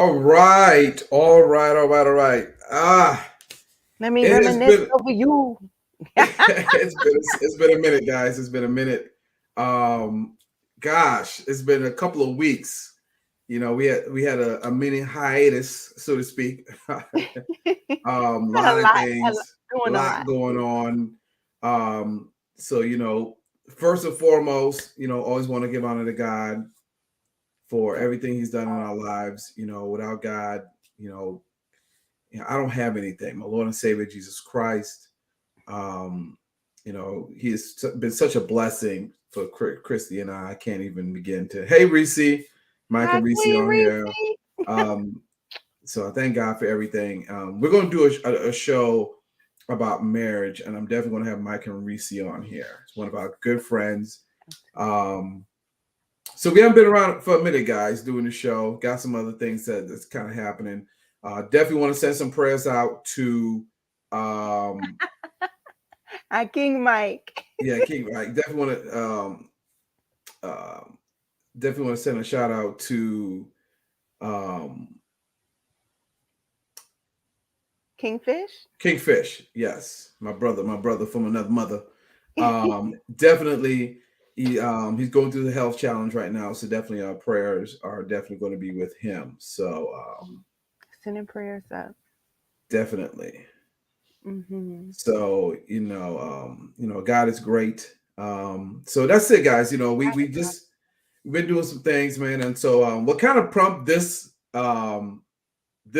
All right. Let me It has reminisce been over you. it's been a minute, guys. It's been a minute. Um, Gosh, it's been a couple of weeks. We had a mini hiatus, so to speak. Got Lot of a lot things, doing a lot lot. going on. So first and foremost, always want to give honor to God for everything He's done in our lives. Without God, you know, I don't have anything. My Lord and Savior Jesus Christ. Um, He has been such a blessing for Christy and I. I can't even begin to. Hey, Reese, Mike Hi, and Reese Queen on here. Reese. Um, so I thank God for everything. We're going to do a show about marriage, and I'm definitely going to have Mike and Reese on here. It's one of our good friends. Um, so we haven't been around for a minute, guys, doing the show. Got some other things that's kind of happening. Definitely want to send some prayers out to, um, Hi, King Mike. yeah, King. I um, definitely want to send a shout out to um, Kingfish. Kingfish. Yes, my brother from another mother. Definitely, he's going through the health challenge right now, so definitely our prayers are definitely going to be with him. So Sending prayers up. definitely. Mm-hmm. So God is great. So that's it, guys. We've been doing some things, man. And so what kind of prompt this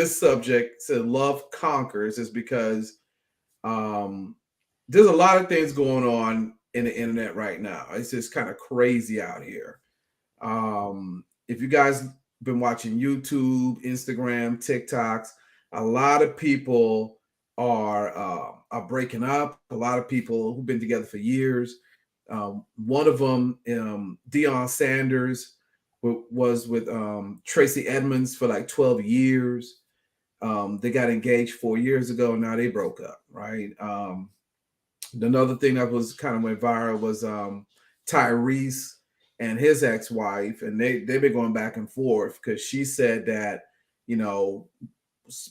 subject to love conquers is because um there's a lot of things going on in the internet right now. It's just kind of crazy out here. If you guys been watching YouTube, Instagram, TikToks, a lot of people are breaking up. A lot of people who've been together for years. One of them, Deion Sanders, was with Tracy Edmonds for like 12 years. They got engaged 4 years ago. Now they broke up, right? Another thing that was kind of went viral was Tyrese and his ex-wife, and they've been going back and forth because she said that you know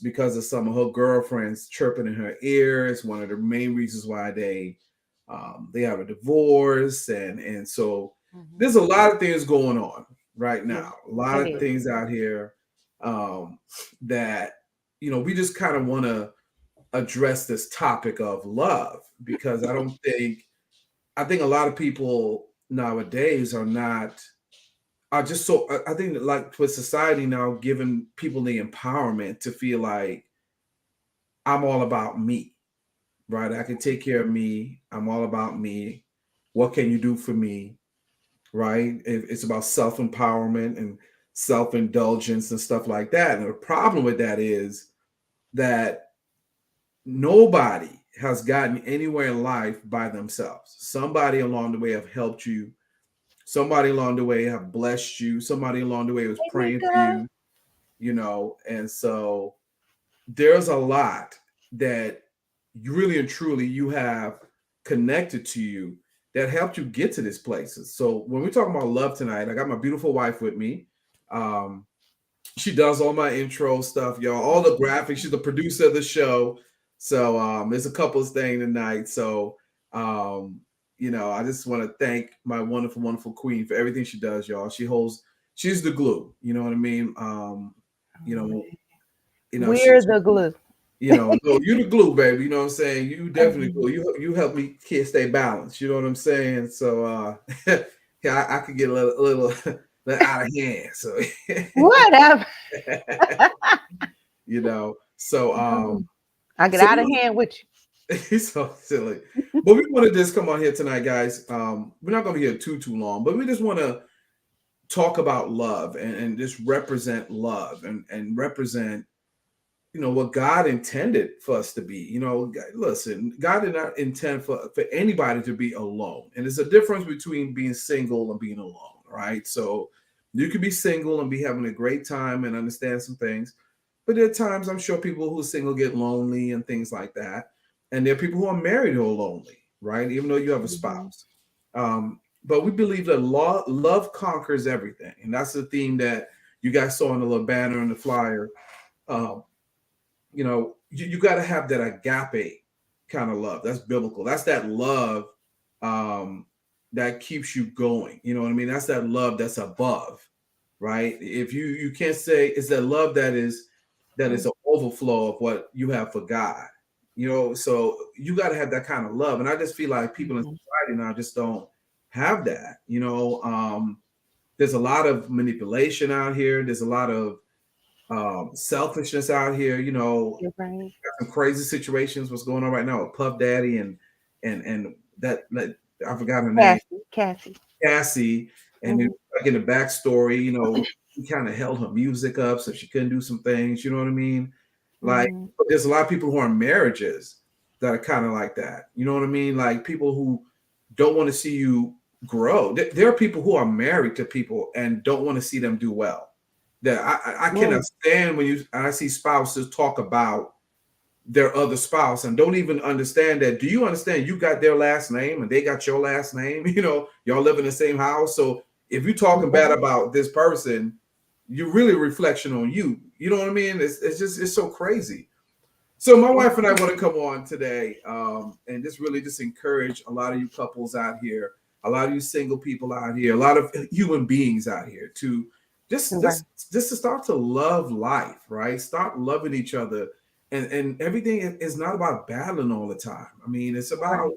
because of some of her girlfriends chirping in her ear is one of the main reasons why they have a divorce, and so Mm-hmm. there's a lot of things going on right Yeah, now, a lot it of is. things out here um, that we just kind of want to address this topic of love because I think a lot of people nowadays are just so I think that like with society now giving people the empowerment to feel like I'm all about me, right? I can take care of me. I'm all about me. What can you do for me? Right? It's about self-empowerment and self-indulgence and stuff like that. And the problem with that is that nobody has gotten anywhere in life by themselves. Somebody along the way have helped you. Somebody along the way have blessed you. Somebody along the way was Hey, praying for Mika. you. And so there's a lot that you really and truly you have connected to you that helped you get to these places. So when we're talking about love tonight, I got my beautiful wife with me. Um, she does all my intro stuff, y'all, all the graphics. She's the producer of the show. So there's a couple of things tonight. So um, I just want to thank my wonderful, wonderful queen for everything she does, y'all. She's the glue. You know what I mean? You Oh, know, we're the glue. no, you the glue, baby. You know what I'm saying? You definitely glue. You help me stay balanced. You know what I'm saying? So yeah, I could get a little out of hand. So Whatever. so I get so out of hand with you. he's so silly. But we want to just come on here tonight, guys. We're not gonna be here too long, but we just want to talk about love and just represent love and represent what God intended for us to be. Listen, God did not intend for anybody to be alone. And there's a difference between being single and being alone, right? So you could be single and be having a great time and understand some things. But there are times I'm sure people who are single get lonely and things like that. And there are people who are married who are lonely, right? Even though you have a Mhm. spouse. But we believe that love conquers everything. And that's the theme that you guys saw on the little banner and the flyer, you got to have that agape kind of love. That's biblical. That's that love that keeps you going. You know what I mean? That's that love that's above, right? If you can't say it's that love that is an overflow of what you have for God. So you got to have that kind of love. And I just feel like people in society now just don't have that. There's a lot of manipulation out here. There's a lot of selfishness out here. You're right. Some crazy situations. What's going on right now with Puff Daddy and that I forgot her name, Cassie, and then like in the backstory, he kind of held her music up so she couldn't do some things. You know what I mean? Like, but there's a lot of people who are in marriages that are kind of like that. You know what I mean? Like people who don't want to see you grow. There are people who are married to people and don't want to see them do well. That I cannot stand when I see spouses talk about their other spouse and don't even understand that. Do you understand you got their last name and they got your last name? Y'all live in the same house. So if you're talking bad about this person, you're really a reflection on you. You know what I mean? It's so crazy. So my wife and I want to come on today and just encourage a lot of you couples out here, a lot of you single people out here, a lot of human beings out here to just to start to love life, right? Start loving each other. And everything is not about battling all the time. I mean, it's about,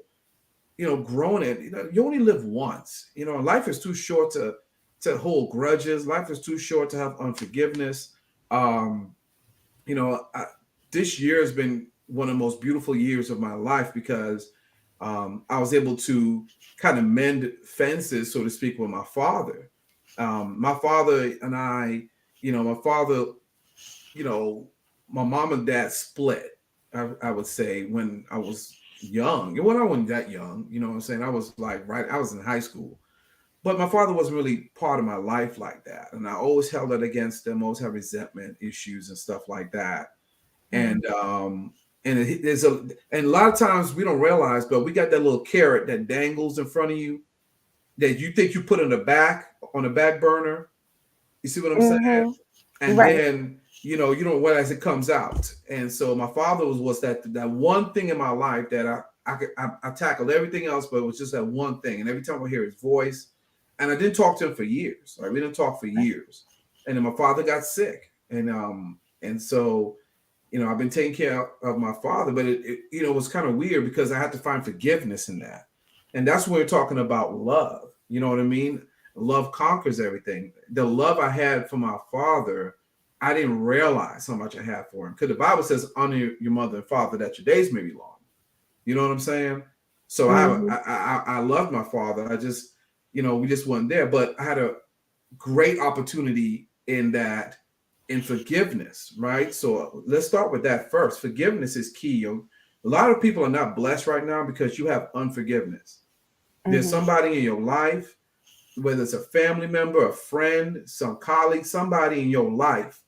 growing it. You only live once. Life is too short to hold grudges. Life is too short to have unforgiveness. This year has been one of the most beautiful years of my life because I was able to kind of mend fences, so to speak, with my father. My father and I, my mom and dad split, I would say, when I was young. When I wasn't that young, you know what I'm saying? I was I was in high school. But my father wasn't really part of my life like that. And I always held it against him, always had resentment issues and stuff like that. And a lot of times we don't realize, but we got that little carrot that dangles in front of you that you think you put on the back burner. You see what I'm saying? And then you don't realize it comes out. And so my father was that one thing in my life that I tackled everything else, but it was just that one thing. And every time I hear his voice, and I didn't talk to him for years. Right? We didn't talk for years. And then my father got sick, and so I've been taking care of my father, but it was kind of weird because I had to find forgiveness in that. And that's when we're talking about love. You know what I mean? Love conquers everything. The love I had for my father, I didn't realize how much I had for him. Because the Bible says, honor your mother and father that your days may be long. You know what I'm saying? So I loved my father. I just, we just weren't there. But I had a great opportunity in forgiveness, right? So let's start with that first. Forgiveness is key. A lot of people are not blessed right now because you have unforgiveness. There's somebody in your life, whether it's a family member, a friend, some colleague, somebody in your life,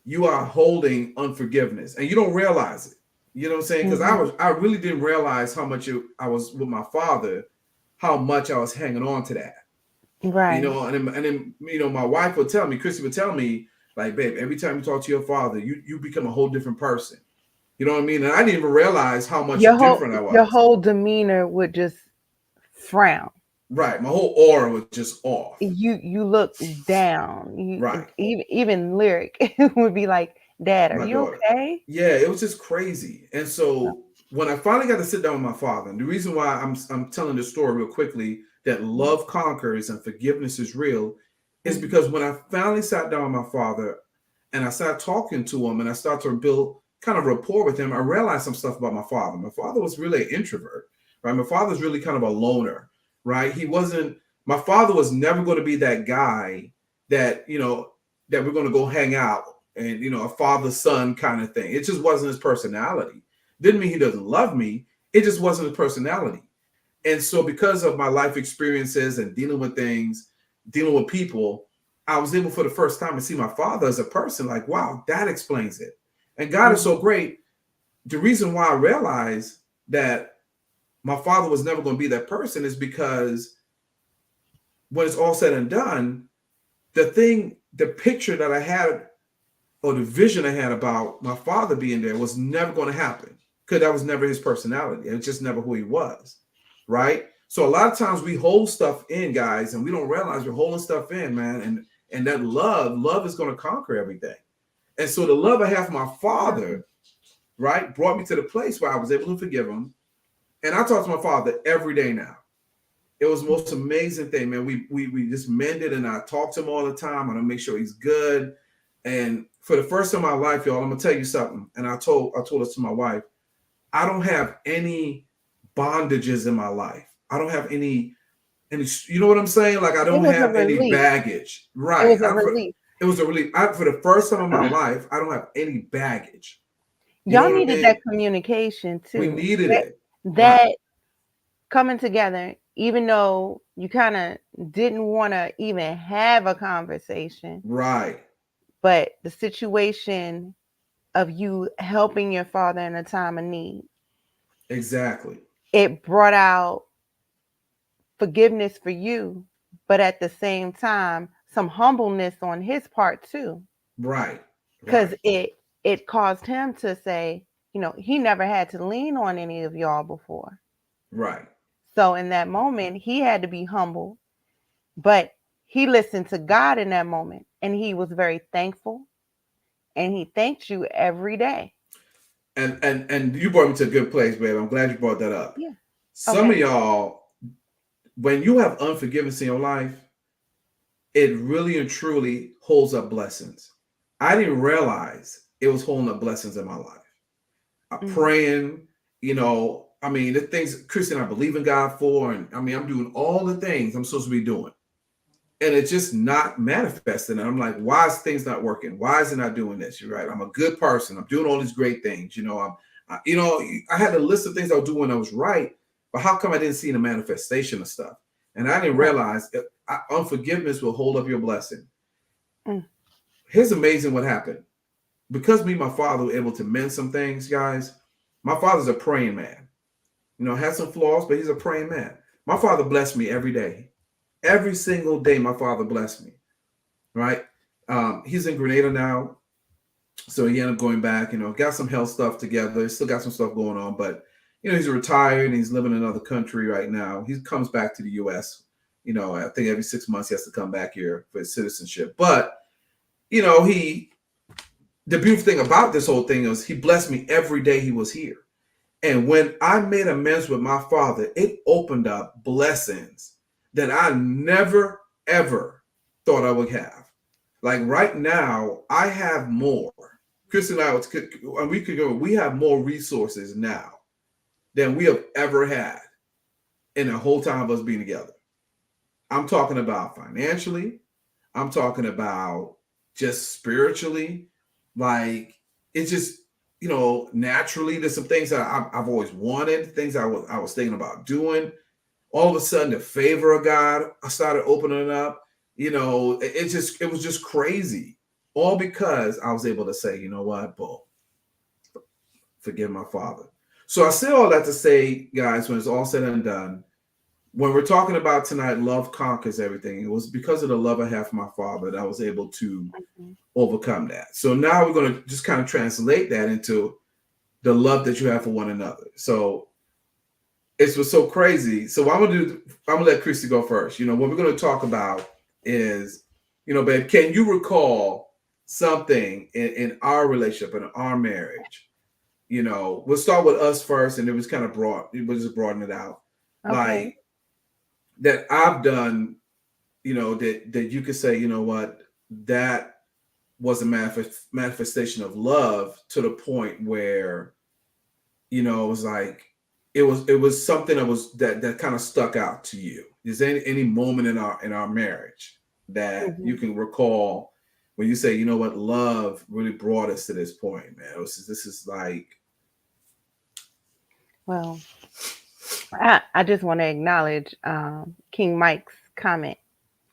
you are holding unforgiveness and you don't realize it. You know what I'm saying? Because I really didn't realize how much I was with my father, how much I was hanging on to that. Right. And then my wife would tell me, Chrissy would tell me, like, babe, every time you talk to your father, you become a whole different person. You know what I mean? And I didn't even realize how much different I was. Your whole demeanor would just frown. Right. My whole aura was just off. You look down. Right. Even Lyric would be like, Dad, are you okay? Yeah, it was just crazy. And so when I finally got to sit down with my father, and the reason why I'm telling this story real quickly, that love conquers and forgiveness is real, is because when I finally sat down with my father and I started talking to him and I started to build kind of rapport with him, I realized some stuff about my father. My father was really an introvert, right? My father's really kind of a loner, right? My father was never going to be that guy that, that we're going to go hang out and, a father-son kind of thing. It just wasn't his personality. Didn't mean he doesn't love me. It just wasn't his personality. And so because of my life experiences and dealing with things, dealing with people, I was able for the first time to see my father as a person. Like, wow, that explains it. And God is so great. The reason why I realized that my father was never going to be that person is because when it's all said and done, the thing the picture that I had or the vision I had about my father being there was never going to happen because that was never his personality. It was just never who he was, right? So a lot of times we hold stuff in, guys, and we don't realize we're holding stuff in, man. And that love is going to conquer everything. And so the love I have for my father, right, brought me to the place where I was able to forgive him. And I talk to my father every day now. It was the most amazing thing, man. We just mended, and I talk to him all the time. I don't make sure he's good. And for the first time in my life, y'all, I'm gonna tell you something. And I told this to my wife. I don't have any bondages in my life. I don't have any. You know what I'm saying? Like I It don't was a have any relief. baggage. It Right. was a relief. It was a relief. For the first time in my life, I don't have any baggage. You know Y'all what I needed mean? that communication We too. needed That it. Right. that coming together, even though you kind of didn't want to even have a conversation, Right. but the situation of you helping your father in a time of need, Exactly. it brought out forgiveness for you, but at the same time, some humbleness on his part too, Right. because Right. it caused him to say, he never had to lean on any of y'all before. Right. So in that moment, he had to be humble, but he listened to God in that moment, and he was very thankful, and he thanked you every day. And you brought me to a good place, babe. I'm glad you brought that up. Yeah. Some of Okay. y'all, when you have unforgiveness in your life, it really and truly holds up blessings. I didn't realize it was holding up blessings in my life. Mm. Praying, I mean, the things Christian I believe in God for, and I mean, I'm doing all the things I'm supposed to be doing, and it's just not manifesting. And I'm like, why is things not working? Why is it not doing this? You're right. I'm a good person. I'm doing all these great things. I had a list of things I was doing when I was right, but how come I didn't see the manifestation of stuff? And I didn't Right. realize unforgiveness will hold up your blessing. Mm. Here's amazing what happened. Because me and my father were able to mend some things, guys. My father's a praying man. Has some flaws, but he's a praying man. My father blessed me every day. Every single day, my father blessed me. Right? He's in Grenada now, so he ended up going back. Got some health stuff together. Still got some stuff going on, but he's retired and he's living in another country right now. He comes back to the U.S. I think every 6 months he has to come back here for his citizenship. But he the beautiful thing about this whole thing is he blessed me every day he was here. And when I made amends with my father, it opened up blessings that I never, ever thought I would have. Like right now, I have more. Chris and we could go, we have more resources now than we have ever had in the whole time of us being together. I'm talking about financially, I'm talking about just spiritually. Like it's just, naturally, there's some things that I've always wanted, things I was thinking about doing. All of a sudden, the favor of God, I started opening up. It was just crazy. All because I was able to say, you know what, boom, forgive my father. So I say all that to say, guys, when it's all said and done, when we're talking about tonight, love conquers everything. It was because of the love I have for my father that I was able to Mhm. overcome that. So now we're going to just kind of translate that into the love that you have for one another. So it's what's so crazy. So what I'm gonna let Christy go first. What we're going to talk about is, babe, can you recall something in our relationship, in our marriage? We'll start with us first, and it was kind of broad. We'll just broaden it out, Okay. like that I've done. That you could say, you know what, that was a manifestation of love to the point where it was like it was something that kind of stuck out to you. Is there any moment in our marriage that you Mhm. can recall when you say, you know what, love really brought us to this point, man? This is like Well, I just want to acknowledge King Mike's comment.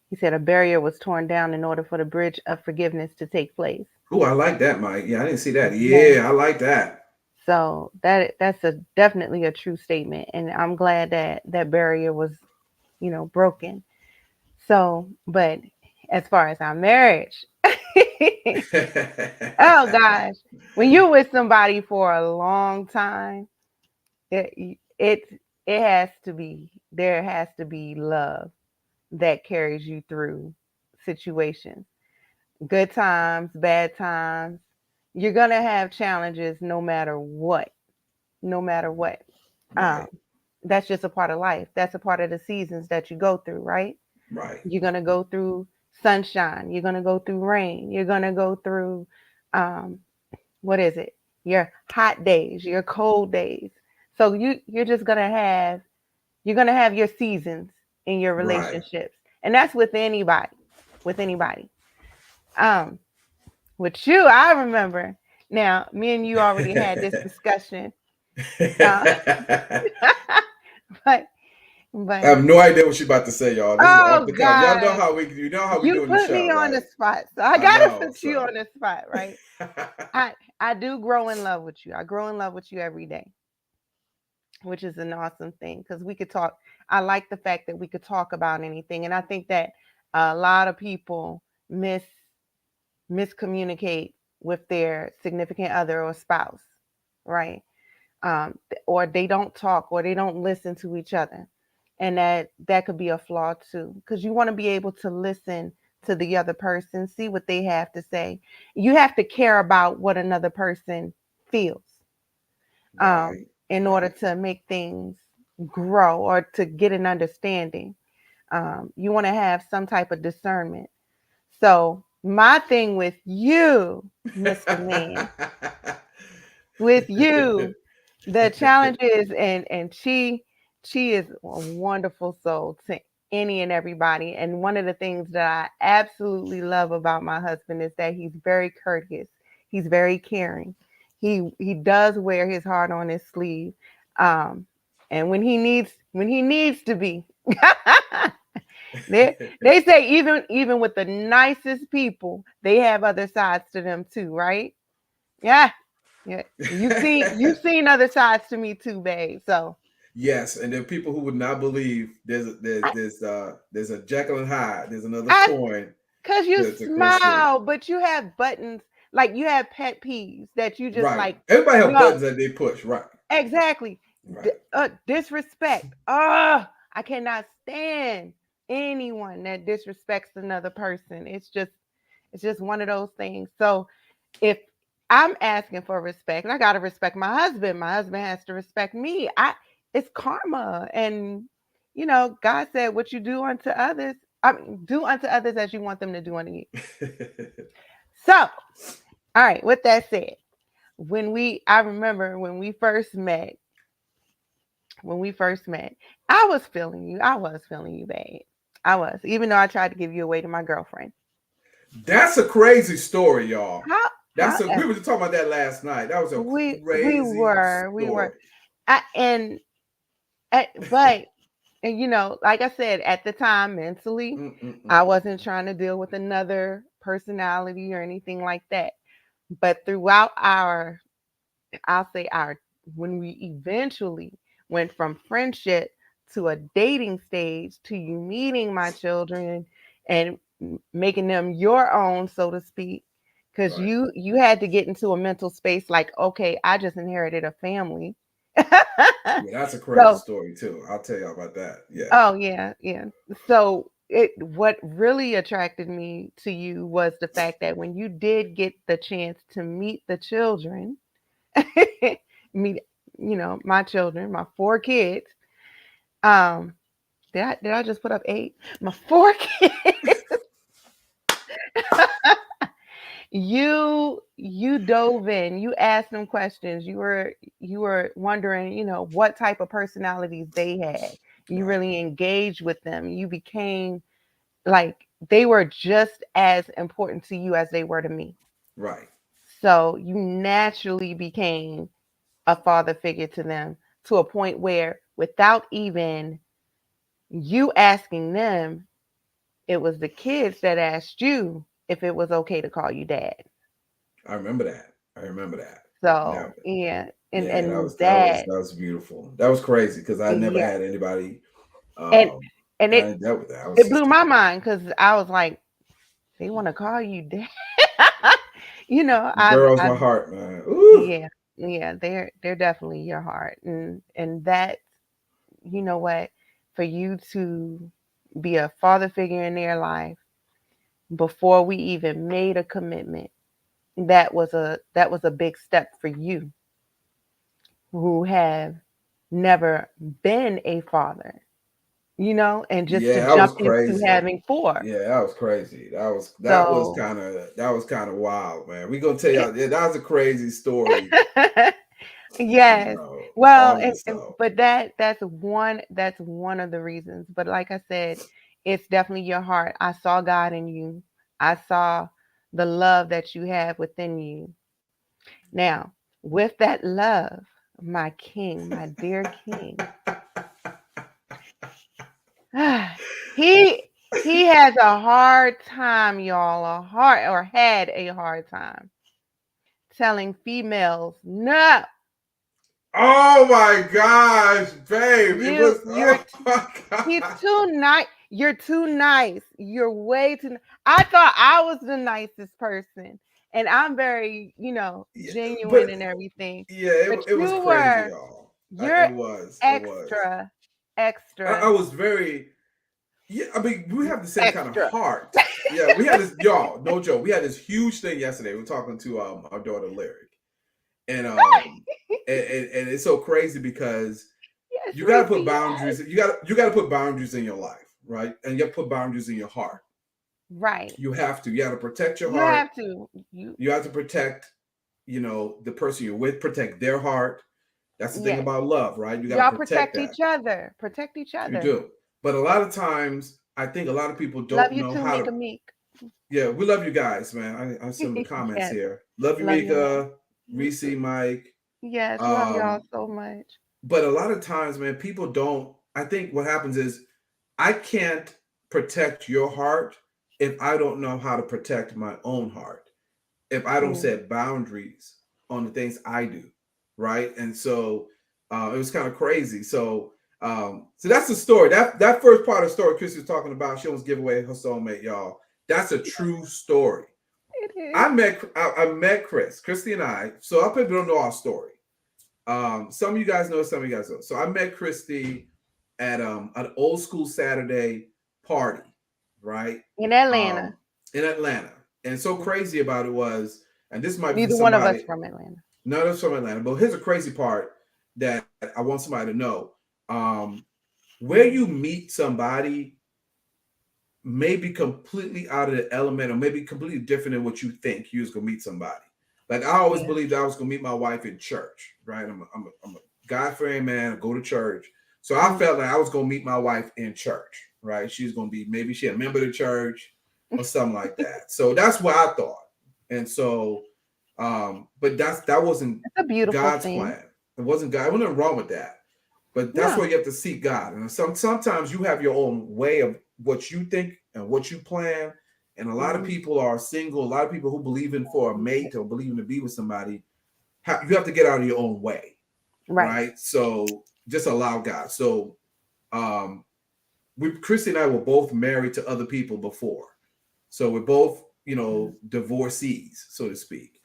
He said a barrier was torn down in order for the bridge of forgiveness to take place. oh, I like that, Mike. Yeah, I didn't see that. Yeah. Yeah, I like that. So that's definitely a true statement, and I'm glad that that barrier was broken. So, but as far as our marriage, Oh gosh. When you're with somebody for a long time, it it has to be, there has to be love that carries you through situations. Good times, bad times. You're gonna have challenges no matter what. No matter what. Um, Right, that's just a part of life. That's a part of the seasons that you go through, right? right, You're gonna go through sunshine. You're gonna go through rain. You're gonna go through um, what is it? Your hot days, your cold days. So you're just gonna have, you're gonna have your seasons in your right. relationships, and that's with anybody, with anybody. Um, with you, I remember. Now, me and you already had this discussion, uh, but I but have no idea what she's about to say, y'all. This is off oh the cuff. Y'all know God, how we, you know how we you do in the put show, me on the right? spot, so I I gotta know. put you on So, the spot, right? I do grow in love with you. I grow in love with you every day, which is an awesome thing because we could talk. I like the fact that we could talk about anything, and I think that a lot of people miscommunicate with their significant other or spouse, right? Or they don't talk, or they don't listen to each other, and that could be a flaw too, because you want to be able to listen to the other person, see what they have to say. You have to care about what another person feels, right, in order right. to make things grow or to get an understanding. You want to have some type of discernment. So my thing with you, Mr. Man, with you, the challenge is, and she is a wonderful soul to any and everybody. And one of the things that I absolutely love about my husband is that he's very courteous. He's very caring. He does wear his heart on his sleeve. Um, and when he needs to be. They say even with the nicest people, they have other sides to them too, right? Yeah. Yeah. You've seen other sides to me too, babe. So Yes, and there are people who would not believe I, there's a Jekyll and Hyde. There's another I coin cause you to go through. smile, but you have buttons, like you have pet peeves that you just Right. like, Everybody have no, buttons that they push. Right. exactly. Right. Disrespect. I cannot stand anyone that disrespects another person. It's just one of those things. So if I'm asking for respect, I gotta respect my husband. My husband has to respect me. It's karma. And God said, what you do unto others, I mean, do unto others as you want them to do unto you. So, all right, with that said, I remember when we first met, I was feeling you, babe. I was, even though I tried to give you away to my girlfriend. That's a crazy story, y'all. How We were however, just talking about that last night. That was a we crazy were we were story. I, and but like I said, at the time, mentally, I Mm-mm-mm. wasn't trying to deal with another personality or anything like that. But throughout I'll say when we eventually went from friendship to a dating stage to you meeting my children and making them your own, so to speak, because Right. you had to get into a mental space like, okay, I just inherited a family. Yeah, that's a crazy So, story too. I'll tell y'all about that. Yeah. oh yeah, yeah. So what really attracted me to you was the fact that when you did get the chance to meet the children, meet my children, my four kids. Um, did I just put up eight? My four kids. You dove in. You asked them questions. You were wondering, what type of personalities they had. You Right. really engaged with them. You became like they were just as important to you as they were to me. Right. So you naturally became a father figure to them, to a point where without even you asking them, it was the kids that asked you if it was okay to call you dad. I remember that. I remember that. So Now, yeah, and yeah, and that that was beautiful. That was crazy because I never yeah, had anybody and um and that it I dealt with that. I was it just blew my mind because I was like, they want to call you dad. You know, Girls, I've my heart, man. Ooh. yeah, yeah, they're definitely your heart, and that, you know what, for you to be a father figure in their life before we even made a commitment, that was a big step for you who have never been a father, and just to Yeah, that was jump into crazy. having four. Yeah, that was crazy. So That was kind of wild, man. We gonna tell y'all. Yeah, that was a crazy story. You yes. know, Well, all of this stuff. but that's one of the reasons. But like I said, it's definitely your heart. I saw God in you. I saw the love that you have within you. Now, with that love, my king, my dear king, he he has a hard time, y'all, had a hard time telling females no. Oh my gosh, babe! It You was. you're Oh my He's god. too nice. You're too nice. You're way too. I thought I was the nicest person, and I'm very, Yeah, but genuine and everything. yeah, But it was you crazy, were, y'all. you're It was. It was. extra, I extra, was very. Yeah, I mean, we have the same kind of extra. heart. Yeah, we had this, y'all. No joke. We had this huge thing yesterday. We were talking to our daughter Lyric, and and it's so crazy because Yes, you got to Reese. put Yes. boundaries. You got to put boundaries in your life, right? And you have to put boundaries in your heart. Right. You have to. You have to protect your You heart. have to. You. You have to protect, the person you're with. Protect their heart. That's the thing Yes. about love, right? You got to Y'all protect protect that. each other. Protect each You other. do. But a lot of times, I think a lot of people Love don't you know too, how to. Mika Meek. Yeah, we love you guys, man. I some of the comments Yes. here. Love you, Love y'all. Mika, Reese, Mike. Yes. Love y'all Um, so much. but a lot of times, man, people don't. I think what happens is I can't protect your heart if I don't know how to protect my own heart. If I don't Mm. set boundaries on the things I do, right? And so it was kind of crazy. So that's the story. That first part of the story Chris was talking about, she almost give away her soulmate, y'all. That's a true story. It is. I met Christy and I. So I people don't know our story. Some of you guys know, some of you guys don't. So I met Christy at an old school Saturday party, right? In Atlanta. Um, in Atlanta. And so crazy about it was, and this might be for Neither one of us somebody, from Atlanta. none of us from Atlanta, but here's a crazy part that I want somebody to know. Um, where you meet somebody may be completely out of the element or maybe completely different than what you think you was gonna meet somebody. Like I always Yeah. believed I was gonna meet my wife in church, right? I'm a God-fearing man, I go to church. So I Mm. felt like I was gonna meet my wife in church, right? She's gonna be maybe she a member of the church or something like that. So that's what I thought. And so but that wasn't It's a beautiful God's thing. plan. It wasn't God. It wasn't wrong with that. But that's No. where you have to seek God. And sometimes you have your own way of what you think and what you plan. And a lot of Mm. people are single. A lot of people who believe in for a mate or believe in to be with somebody, you have to get out of your own way, Right. right? So just allow God. So um, Christy and I were both married to other people before, so we're both Mm. divorcees, so to speak.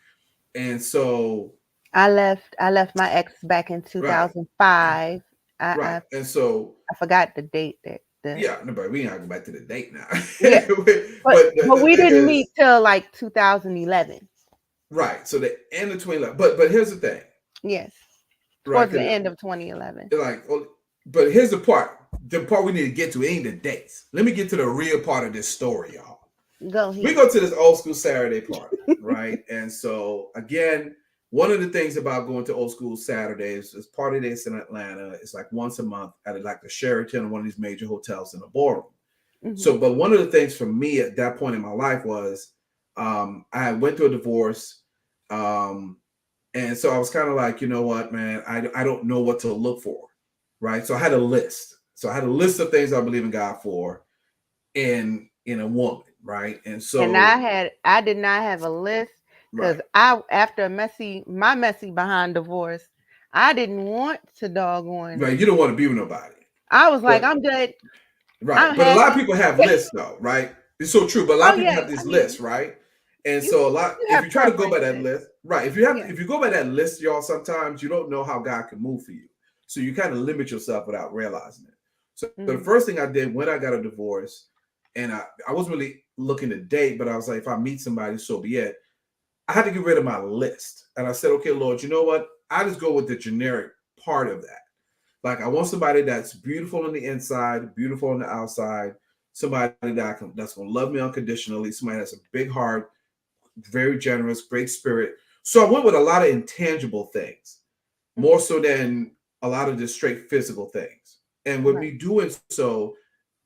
And so I left my ex back in right, 2005. I right, I, and so I forgot the date that the yeah, no, but we ain't gonna go back to the date now. yeah, but But but the we thing didn't meet is, till like 2011. right? So the end of 2011. But here's the thing, Yes, right? towards the Because end of 2011. like, but here's the part. The part we need to get to ain't the dates. Let me get to the real part of this story, y'all. Go We ahead. go to this old school Saturday party, right? And so again, one of the things about going to old school Saturdays is party days in Atlanta. It's like once a month at like the Sheraton or one of these major hotels in a ballroom. Hmm. So, but one of the things for me at that point in my life was I went through a divorce. Um, and so I was kind of like, you know what, man, I don't know what to look for. Right. So I had a list. So I had a list of things I believe in God for in a woman. Right. And And so, I did not have a list because right. after my messy behind divorce, I didn't want to doggone. Right. You don't want to be with nobody. I was like, But I'm good. right. I'm But a lot of happy. people have lists though, right? It's so true. But a lot Oh of people yeah, have I these mean, lists, right? And You so a lot, you if have you try to go by that preferences. list, right? Yeah. If you go by that list, y'all, sometimes you don't know how God can move for you. So you kind of limit yourself without realizing it. So the Mm-hmm. first thing I did when I got a divorce, and I wasn't really looking to date, but I was like, if I meet somebody, so be it. I had to get rid of my list. And I said, okay, Lord, you know what? I just go with the generic part of that. Like I want somebody that's beautiful on the inside, beautiful on the outside, somebody that's gonna love me unconditionally, somebody that's a big heart, very generous, great spirit. So I went with a lot of intangible things, more Mm-hmm. so than a lot of just straight physical things. And with Right. me doing so,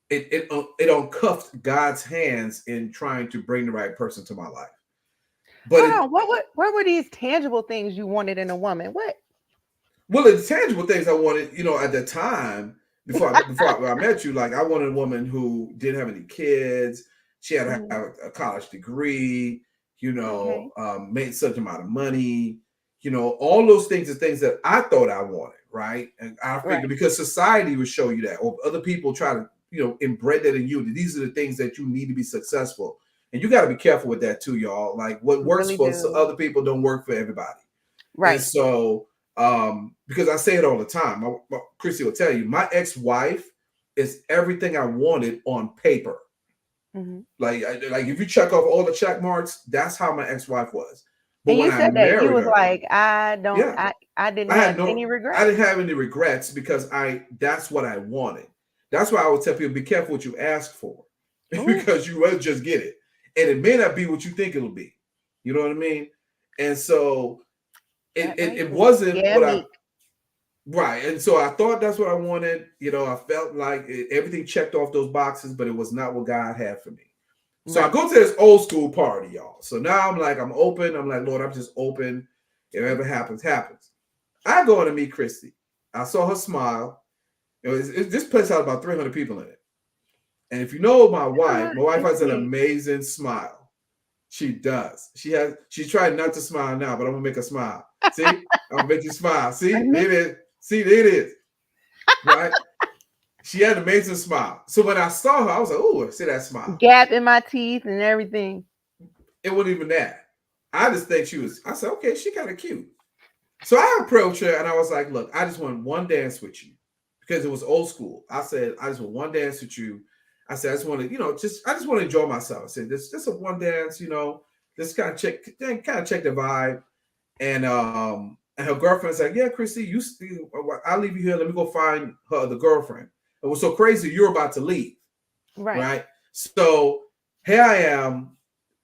it uncuffed God's hands in trying to bring the right person to my life. But Hold it on. What were these tangible things you wanted in a woman? What? well, the tangible things I wanted, at the time before I met you, like I wanted a woman who didn't have any kids. She had to Hmm. have a college degree, Okay. made such amount of money, all those things are things that I thought I wanted, right? And I figured Right. because society would show you that, or other people try to, embed that in you. That these are the things that you need to be successful, and you got to be careful with that too, y'all. Like what You works really for do. other people don't work for everybody, and Right. so because I say it all the time. Chrissy will tell you, my ex-wife is everything I wanted on paper. Hmm. Like if you check off all the check marks, that's how my ex-wife was. But And when you I said that you married was her, like, yeah, I didn't I had have no, any I regrets. didn't have any regrets because that's what I wanted. That's why I would tell people, be careful what you ask for, Ooh, because you will just get it, and it may not be what you think it'll be. You know what I mean? And so it that it, right it there. wasn't Yeah, what I me. right. And so I thought that's what I wanted. I felt like everything checked off those boxes, but it was not what God had for me. So I Right. go to this old school party, y'all. So now I'm like, I'm open. I'm like, Lord, I'm just open. If it ever happens, happens. I go in to meet Christy. I saw her smile. This place had about 300 people in it. And if you know my wife It's has an big. amazing smile. She does. She's trying not to smile now, but I'm gonna make her smile. See? I'm gonna make you smile. See? And me, There it is. See, there it is. Right? She had an amazing smile. So when I saw her, I was like, "Oh, see that smile." gap in my teeth and everything. It wasn't even that. I just think she was. I said, "Okay, she kind of cute." So I approached her and I was like, "Look, I just want one dance with you because it was old school." I said, "I just want one dance with you." I said, "I just want to, I just want to enjoy myself." I said, "This just a one dance, just kind of check the vibe." And her girlfriend's like, "Yeah, Chrissy, I'll leave you here. Let me go find her other girlfriend." It was so crazy. You're about to leave, Right. right? So here I am,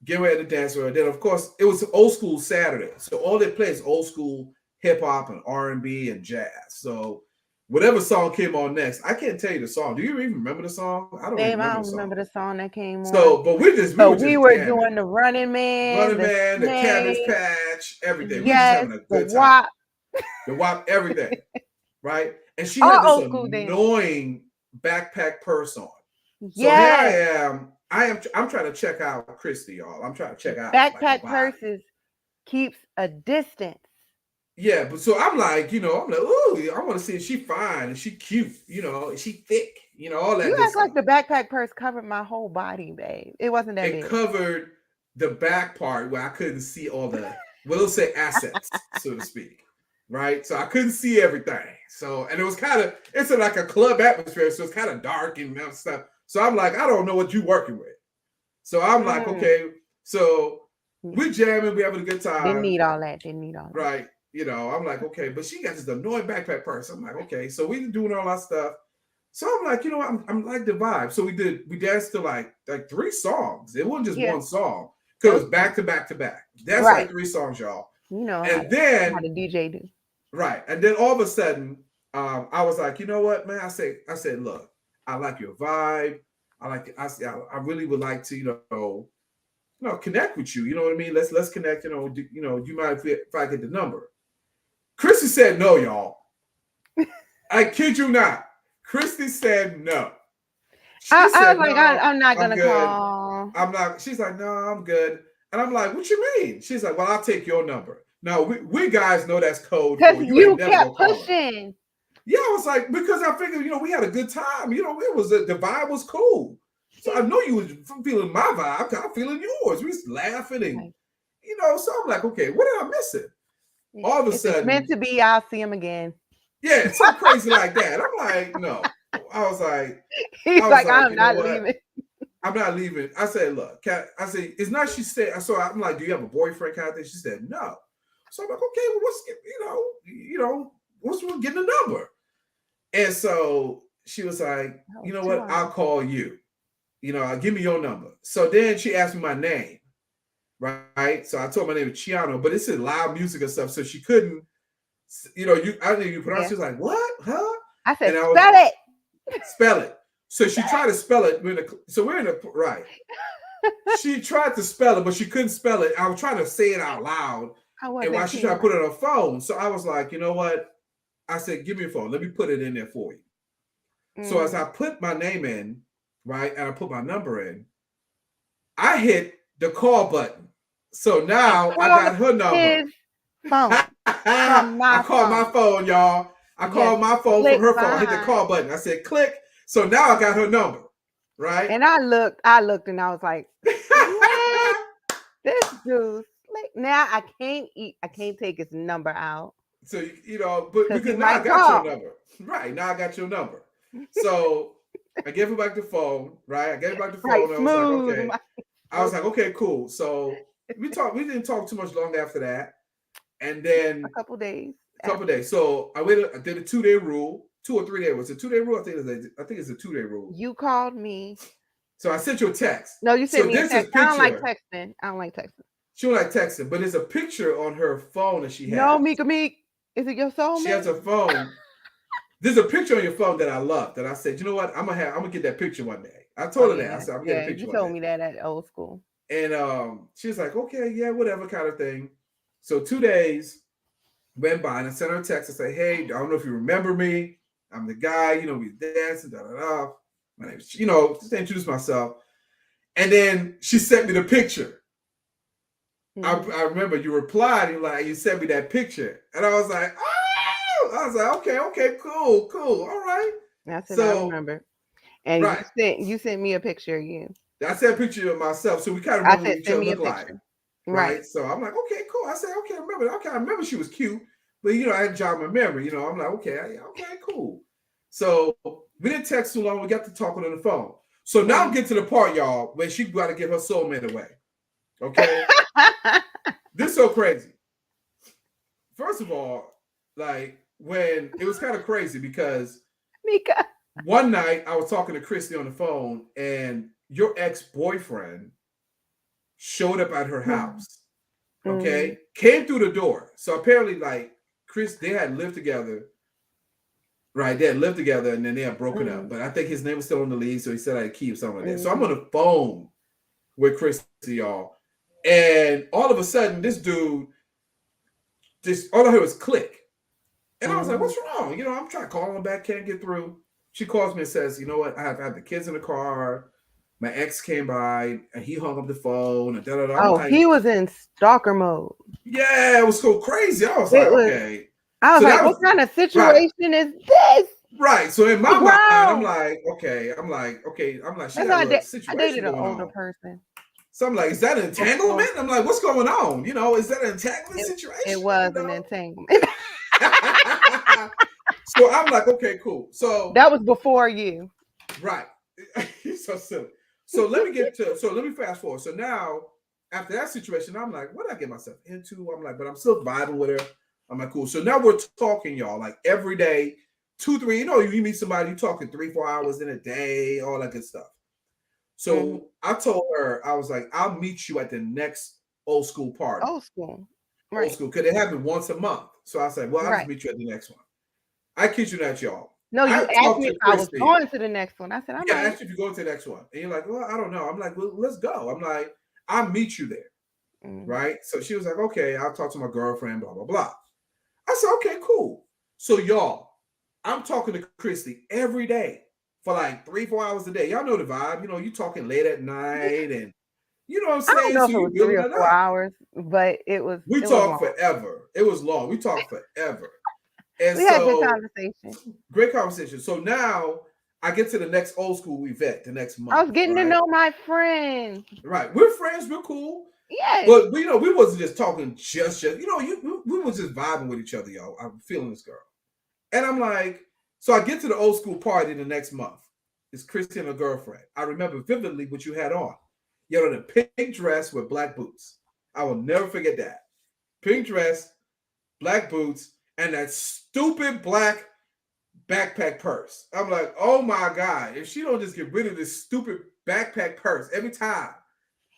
getting ready to dance with her. Then, of course, it was old school Saturday, so all they play is old school hip hop and R&B and jazz. So whatever song came on next, I can't tell you the song. Do you even remember the song? I don't even Babe, remember I the don't song. remember the song that came on. So, but we But were we just were jamming. doing the Running Man, Running the Man, the Cabbage Snake, Patch, everything. We were just yes, having a the good time. WAP, The WAP, everything, right? And she all had this old school dance. annoying backpack purse on. So here I Yes, am. I'm trying to check out Christy, y'all. I'm trying to check out like her backpack body. purses keeps a distance. Yeah, but so I'm like, ooh, I want to see if she fine and she cute, is she thick, all that You good act like stuff. the backpack purse covered my whole body, babe. It wasn't that It big. covered the back part where I couldn't see all the, well, let's say assets, so to speak. Right. So I couldn't see everything. So, and it was it's like a club atmosphere. So it's kind of dark and stuff. So I'm like, I don't know what you're working with. So I'm like, Mm. okay. So we're jamming, we're having a good Didn't time. need all that. Didn't need all that. Right. I'm like, okay, but she got this annoying backpack purse. I'm like, okay. So we doing all our stuff. So I'm like, I'm like the vibe. So we danced to like three songs. It wasn't just Yeah, one song. Cause it was okay. back to back to back. That's like Right. three songs, y'all. You know And how then the DJ do. right. And then all of a sudden, I was like, you know what, man? I said, look, I like your vibe. I really would like to, connect with you. You know what I mean? Let's connect. You mind if I get the number? Christy said no, y'all. I kid you not. Christy said no. She I was said like, no, I'm not I'm gonna good. call. I'm not. She's like, no, I'm good. And I'm like, what you mean? She's like, well, I'll take your number. Now we guys know that's code Because for you ain't you never gonna kept call her. pushing. Yeah, I was like, because I figured, we had a good time. It was the vibe was cool. So I know you was feeling my vibe. I'm feeling yours. We was laughing and Right. so I'm like, okay, what am I missing? All of a If it's meant sudden, to be, I'll see him again. yeah, something crazy like that. I'm like, no. He's I was like, like, I'm you know not what? leaving. I'm not leaving. I said, look, I said, it's not. She said, so I'm like, do you have a boyfriend kind of thing? She said, no. So I'm like, okay, well, what's wrong getting a number? And so she was like, That you was know too what? I'll honest. call you. Give me your number. So then she asked me my name, right? So I told my name was Chiano, but it's in loud music and stuff, so she couldn't, I didn't even pronounce. Yeah. She was like, what? Huh? I said, And I was spell it. spell it. So she tried to spell it. We're in the right. She tried to spell it, but she couldn't spell it. I was trying to say it out loud, I and while wasn't she tried to put peeling. it on her phone, so I was like, you know what? I said, give me a phone. Let me put it in there for you. So as Mm-hmm. I put my name in, right, and I put my number in, I hit the call button. So now I Across got her number. his phone from I my called my phone. phone, y'all. I Yes. called my phone from Click her phone. I hit the behind. call button. I said, click. So now I got her number, right? And I looked and I was like, what? This dude's like now I can't take his number out So but because he because now I might got your call. number, right? Now I got your number. So I gave her back the phone, right? I gave her back the Right, phone. I was like, smooth. okay. I was like, okay, cool. So we talked. We didn't talk too much long after that, and A then couple days a couple of after. days. So I waited. I did a 2 day rule, 2 or 3 day. Was it 2 day rule? I think it's a 2 day rule. You called me. So I sent you a text. No, you So sent me a there's this text. I don't like picture. texting. I don't like texting. She was like texting, but there's a picture on her phone that she No, has. Mika Meek. Is it your She has soulmate? a phone. There's a picture on your phone that I love. That I said, you know what? I'm gonna get that picture one day. I Oh told her that. I yeah, said, I'm gonna get a yeah. You picture one day. told me that at old school. And she was like, okay, yeah, whatever kind of thing. So 2 days went by, and I sent her a text and say, hey, I don't know if you remember me. I'm the guy. We dancing. Da da da. My name's, just to introduce myself. And then she sent me the picture. Hmm. I remember you replied, you sent me that picture. And I was like, oh, I was like, okay, cool, all right. And I said I So, remember. And right. you sent me a picture of you. I sent a picture of myself. So we kind of I remember what said each send other me a look like. picture. Right. Right. So I'm like, okay, cool. I said, okay, I remember. Okay, I remember she was cute. But I had jog my memory. I'm like, okay, cool. So we didn't text too long. We got to talking on the phone. So now get to the part, y'all, where she got to give her soulmate away. Okay. This is so crazy. First of all, like when it was kind of crazy because Mika. one night I was talking to Christy on the phone and your ex-boyfriend showed up at her house. Mm-hmm. Okay, came through the door. So apparently, like Chris, they had lived together. Right, they had lived together and then they had broken up. But I think his name was still on the lead, so he said I'd keep something like that. So I'm on Mm-hmm. the phone with Christy, y'all, and all of a sudden, this dude, just all I heard was click, and I was like, Mm-hmm. "What's wrong?" I'm trying to call him back, can't get through. She calls me and says, "You know what? I have the kids in the car. My ex came by and he hung up the phone and da da da." I'm Oh, like, he was in stalker mode. "Yeah, it was so crazy." I was like, It was. "Okay." I was So like, that what was kind of right, situation is this? right. So in He my mind, I'm grown. like, okay. I'm like, she That's got how a little I situation dated an going older on. person So I'm like, is that an before. entanglement? I'm like, what's going on? Is that an entanglement It situation? was an entanglement. So I'm like, okay, cool. So That was before you. right, he's so silly. So let me fast forward. So now after that situation, I'm like, what did I get myself into? I'm like, but I'm still vibing with her. I'm like, cool. So now we're talking, y'all, like every day, 2, 3. You meet somebody, you talking 3, 4 hours in a day, all that good stuff. Hmm. So I told her, I was like, I'll meet you at the next old school party. Old school. Old Right. school, because it happened once a month. So I said, well, I'll just Right. meet you at the next one. I kid you not, y'all. No, you I asked talked me if to I was Christy. going to the next one. I said, I Yeah, I might. asked you if you go to the next one. And you're like, well, I don't know. I'm like, well, let's go. I'm like, I'll meet you there. Mm-hmm. Right. So she was like, okay, I'll talk to my girlfriend, blah, blah, blah. I said, okay, cool. So y'all, I'm talking to Christy every day for like 3, 4 hours a day. Y'all know the vibe. You talking late at night and you know what I'm I don't saying? know So if it you was three building or it four up. hours, but We it was talked long. forever. It was long. We talked forever. And We had good so conversation. great conversation. So now I get to the next old school event the next I was month, getting to right? know my friends. Right. We're friends, we're cool. Yes. But we wasn't just talking we was just vibing with each other, y'all. I'm feeling this girl. And I'm like, so I get to the old school party the next month. It's Christy and her girlfriend. I remember vividly what you had on. You had on a pink dress with black boots. I will never forget that. Pink dress, black boots, and that stupid black backpack purse. I'm like, oh my God, if she don't just get rid of this stupid backpack purse every time.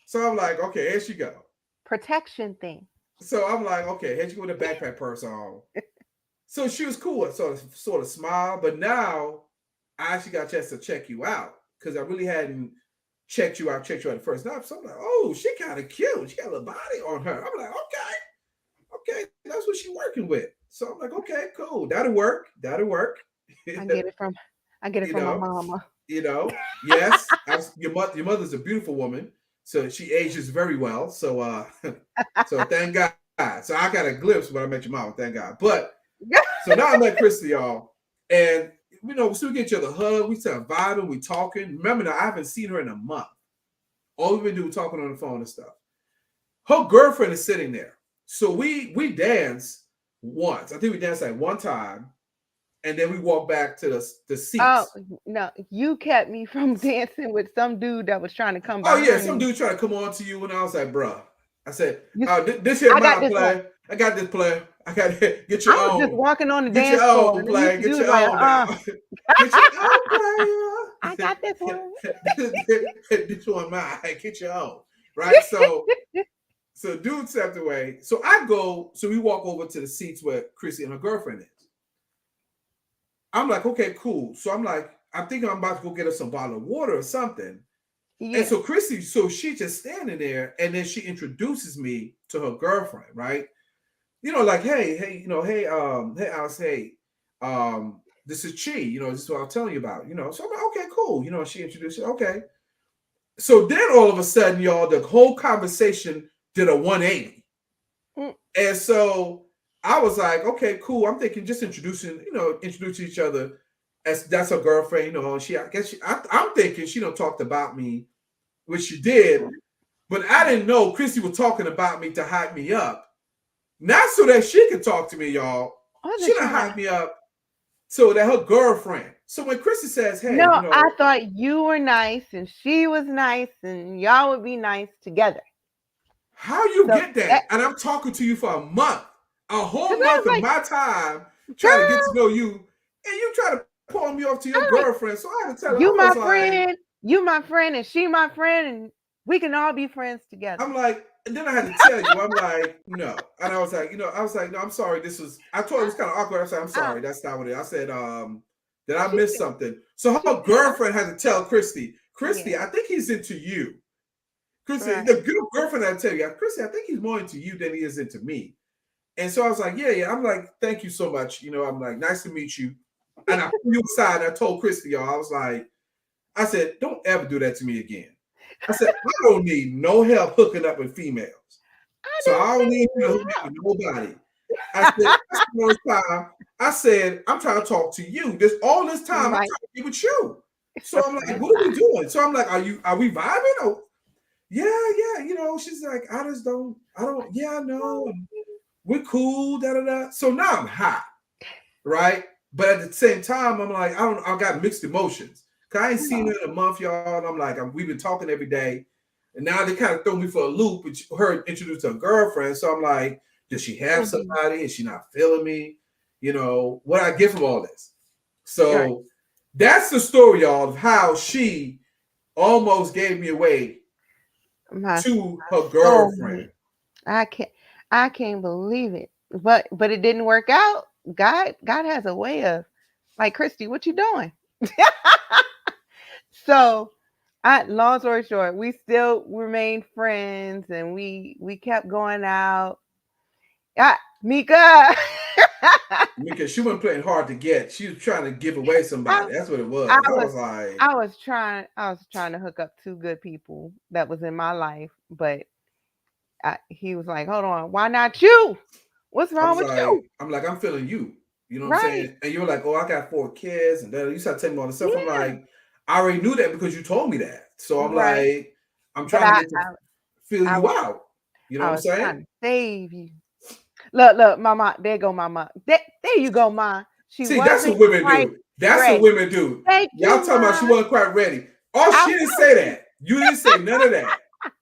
So I'm like, okay, here she go. Protection thing. So I'm like, okay, here she go with a backpack purse on. So she was cool. I sort of smiled, but now I actually got a chance to check you out because I really hadn't checked you out the first night. So I'm like, oh, she kind of cute. She got a little body on her. I'm like, okay, that's what she working with. So I'm like, okay, cool. That'll work. I get it from I get it you from my know, mama. yes. Your mother's a beautiful woman, so she ages very well. So so thank God. So I got a glimpse when I met your mom. Thank God. But so now I met Christy, y'all, and so we get each other hug. We start vibing. We talking. Remember now, I haven't seen her in a month. All we've been doing talking on the phone and stuff. Her girlfriend is sitting there. So we dance once. I think we danced like one time, and then we walk back to the Oh seats. no, you kept me from dancing with some dude that was trying to come Oh yeah, behind some me. dude tried to come on to you, and I was like, bruh. I said, You, this here I got my this one. play. I got this play. I got get I your was just own. walking on the Get your dance floor, own and then play. the Get dude was your like, own now. Get your own I got this one. this one mine. Get your own. Right? So dude stepped away. So we walk over to the seats where Chrissy and her girlfriend is. I'm like, okay, cool. So I'm like, I think I'm about to go get her some bottle of water or something. And Yeah. so Chrissy, so she just standing there, and then she introduces me to her girlfriend, right? Like, hey, hey, Alice, hey, this is Chi, this is what I'm telling you about, So I'm like, okay, cool, she introduced it, okay. So then all of a sudden, y'all, the whole conversation did a 180, Mm. and so I was like, okay, cool. I'm thinking just introduce each other as that's her girlfriend, I'm thinking she don't talked about me, which she did, but I didn't know Chrissy was talking about me to hype me up. Not so that she could talk to me, y'all. I She wasn't done trying to. hype me up so that her girlfriend. So when Chrissy says, hey, No, I thought you were nice and she was nice and y'all would be nice together. how you So get that, that? And I'm talking to you for a cause whole I month was of like, my time trying to get to girl, know you, and you try to pull me off to your I'm like, girlfriend. So I had to tell her, I you was my like, friend, you my friend, and she my friend, and we can all be friends together. and then I had to tell you, I'm like, no. And I was like, no, I'm sorry. I told her it was kind of awkward. I said, I'm Uh, sorry. That's not what it is. I said, did I she miss said, something? So she her said, girlfriend had to tell Christy, yeah, I think he's into you. Christy, right. the good girlfriend had to tell you, Christy, I think he's more into you than he is into me. And so I was like, yeah. I'm like, thank you so much. I'm like, nice to meet you. And I pulled you aside and I told Christy, y'all, I said, don't ever do that to me again. I said, I don't need no help hooking up with females. I So didn't I don't say need you to you hook need up help. with nobody. I said, that's the first time. I said, I'm trying to talk to you. All this time, I'm trying Right, to be with you. So I'm like, what are we doing? So I'm like, are we vibing? Oh, yeah. She's like, I don't, yeah, I know. We're cool, da da da. So now I'm hot, right? But at the same time, I'm like, I got mixed emotions. Cause I ain't seen her in a month, y'all. And I'm like, we've been talking every day. And now they kind of throw me for a loop, and her introduced her girlfriend. So I'm like, does she have Mhm. somebody? Is she not feeling me? What I get from all this. Right. So that's the story, y'all, of how she almost gave me away My to her soulmate. girlfriend. I can't I can't believe it. But it didn't work out. God has a way of like Christy, what you doing? So I long story short, we still remained friends and we kept going out. Mika. Because she wasn't playing hard to get. She was trying to give away I, somebody. That's what it I was. I was was like, I was trying to hook up two good people that was in my life, but he was like, "Hold on, why not you? What's wrong with you?" I'm like, I'm feeling you. You know what I'm Right. saying? And you were like, oh, I got 4 kids, and then you started telling me all this stuff. I'm Yeah. like, I already knew that because you told me that. So I'm Right. like, I'm But trying to get to feel I you was out. You know I what I'm was saying? trying to save you. Look, mama. There go mama. There you go, ma. She See, that's what wasn't women quite do. That's what ready. women do. Thank Y'all you, talking about ma. she wasn't quite ready. Oh, I she didn't say that. You didn't say none of that.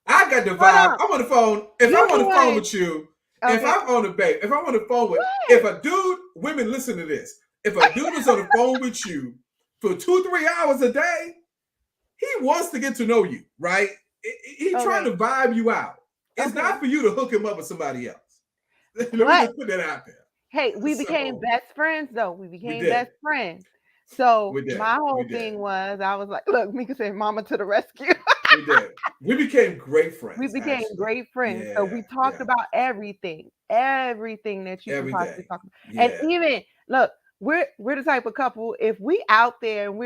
I got the hold vibe. on. I'm on the phone. If You I'm on the the one phone that with you, if okay. I'm on the babe, if I'm on the phone with, if What? a dude, women, listen to this. If a dude is on the phone with you for 2, 3 hours a day, he wants to get to know you, right? He trying Okay. to vibe you out. It's Okay. not for you to hook him up with somebody else. Let me But just put that out there. hey, we became So best friends though. We we became did. best friends. So We did. my We whole did. thing was I was like, look, Mika said, Mama to the rescue. We did. We became great We friends, became actually. great friends. So Yeah, we talked yeah. about everything that you can possibly Everything. talk about. And Yeah. even look, we're the type of couple, if we out there and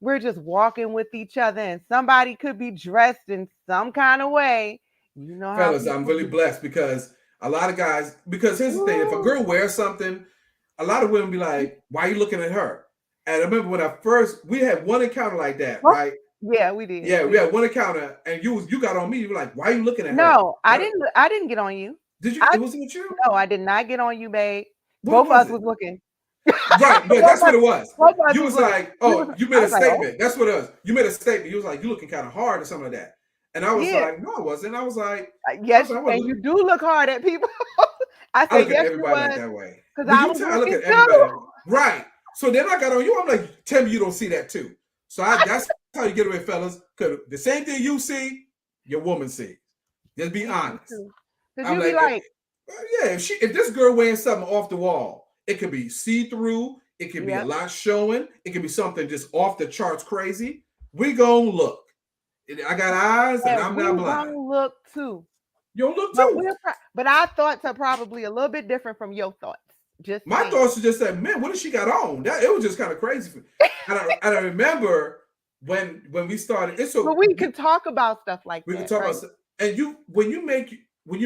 we're just walking with each other and somebody could be dressed in some kind of way, you know how Fellas, I'm people really be. blessed because a lot of guys, because here's the thing, if a Ooh, girl wears something, a lot of women be like, why are you looking at her? And I remember when I first, we had one encounter like that, oh, right? yeah, we did. Yeah, We we did. had one encounter and you got on me, you were like, why are you looking at her? No, I didn't get on you. Did you, I it wasn't with you? no, I did not get on you, babe. What Both of was us it? was looking. Right, but both that's of what us, it was. both of us You was was looking. like, We was oh, you I made a was like, oh statement. That's what it was. You made a statement. You was like, you looking kind of hard or something like that. And I was yeah. like, no, I wasn't. Yes, I and was, you do look hard at people. I I said, look at yes, you everybody like was, that way. because When I you was tell, I look looking at too. everybody. Right. So then I got on you. I'm like, tell me you don't see that too. So that's how you get away, fellas. Because the same thing you see, your woman sees. Just be Me honest. too. Because I'm you be like, like, yeah, if this girl wearing something off the wall, it could be see through. It could be a yep, lot showing. It could be something just off the charts crazy. We gonna look. I got eyes, and and I'm we not gonna blind. look too. You don't look But too. but our thoughts are probably a little bit different from your thoughts. Just My saying. thoughts are just that, man, what did she got on? That it was just kind of crazy. And I remember when we started. It's But so we can talk about stuff like we could that, talk about right? and you when you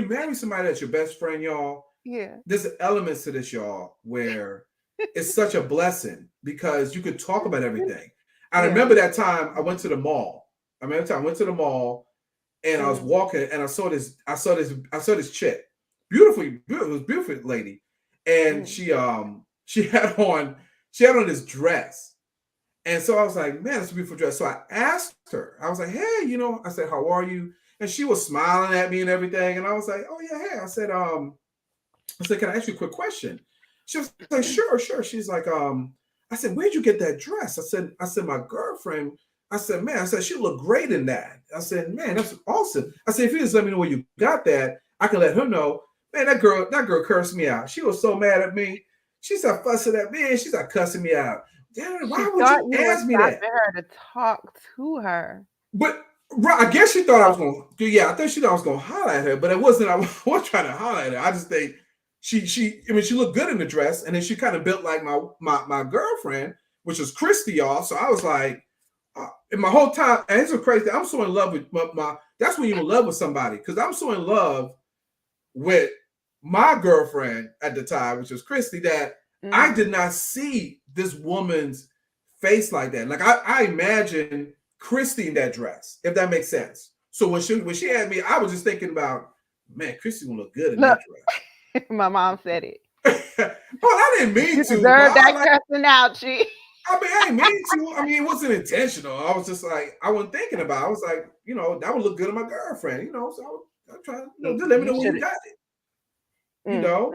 marry somebody that's your best friend, y'all. Yeah. There's elements to this, y'all, where it's such a blessing because you could talk about everything. I Yeah. remember that time I went to the mall. I remember the time I went to the mall and I was Mm, walking and I saw this chick, beautiful, it was a beautiful lady, and mm, she had on this dress, and so I was like, man, it's a beautiful dress. So I asked her, I was like, hey, I said, how are you? And she was smiling at me and everything, and I was like, oh yeah, hey, I said, can I ask you a quick question? She was like, sure, sure. She's like, I said, where'd you get that dress? I said, my girlfriend. I said, man, I said, she looked great in that. I said, man, that's awesome. I said, if you just let me know where you got that, I can let her know. Man, that girl cursed me out. She was so mad at me. She started fussing at me and she started cussing me out. Damn, she why would thought you you were ask me that? stopping her to talk to her. But right, I guess she thought I was going to, yeah, I think she thought I was going to holler at her, but it wasn't, I wasn't trying to holler at her. I just think she looked good in the dress, and then she kind of built like my girlfriend, which was Christy, y'all. So I was like, and my whole time, and it's so crazy. I'm so in love with that's when you're in love with somebody, because I'm so in love with my girlfriend at the time, which was Christy, that I Mm-hmm. did not see this woman's face like that. Like I imagine Christy in that dress, if that makes sense. So when she had me, I was just thinking about, man, Christy gonna look good in Look, that dress. my mom said it. Well, I didn't mean You to, but deserve that cussing out, she. I didn't mean to. I mean, it wasn't intentional. I was just like, I wasn't thinking about it. I was like, that would look good on my girlfriend, So I'm trying, just let me You know when should you have. got it, you know.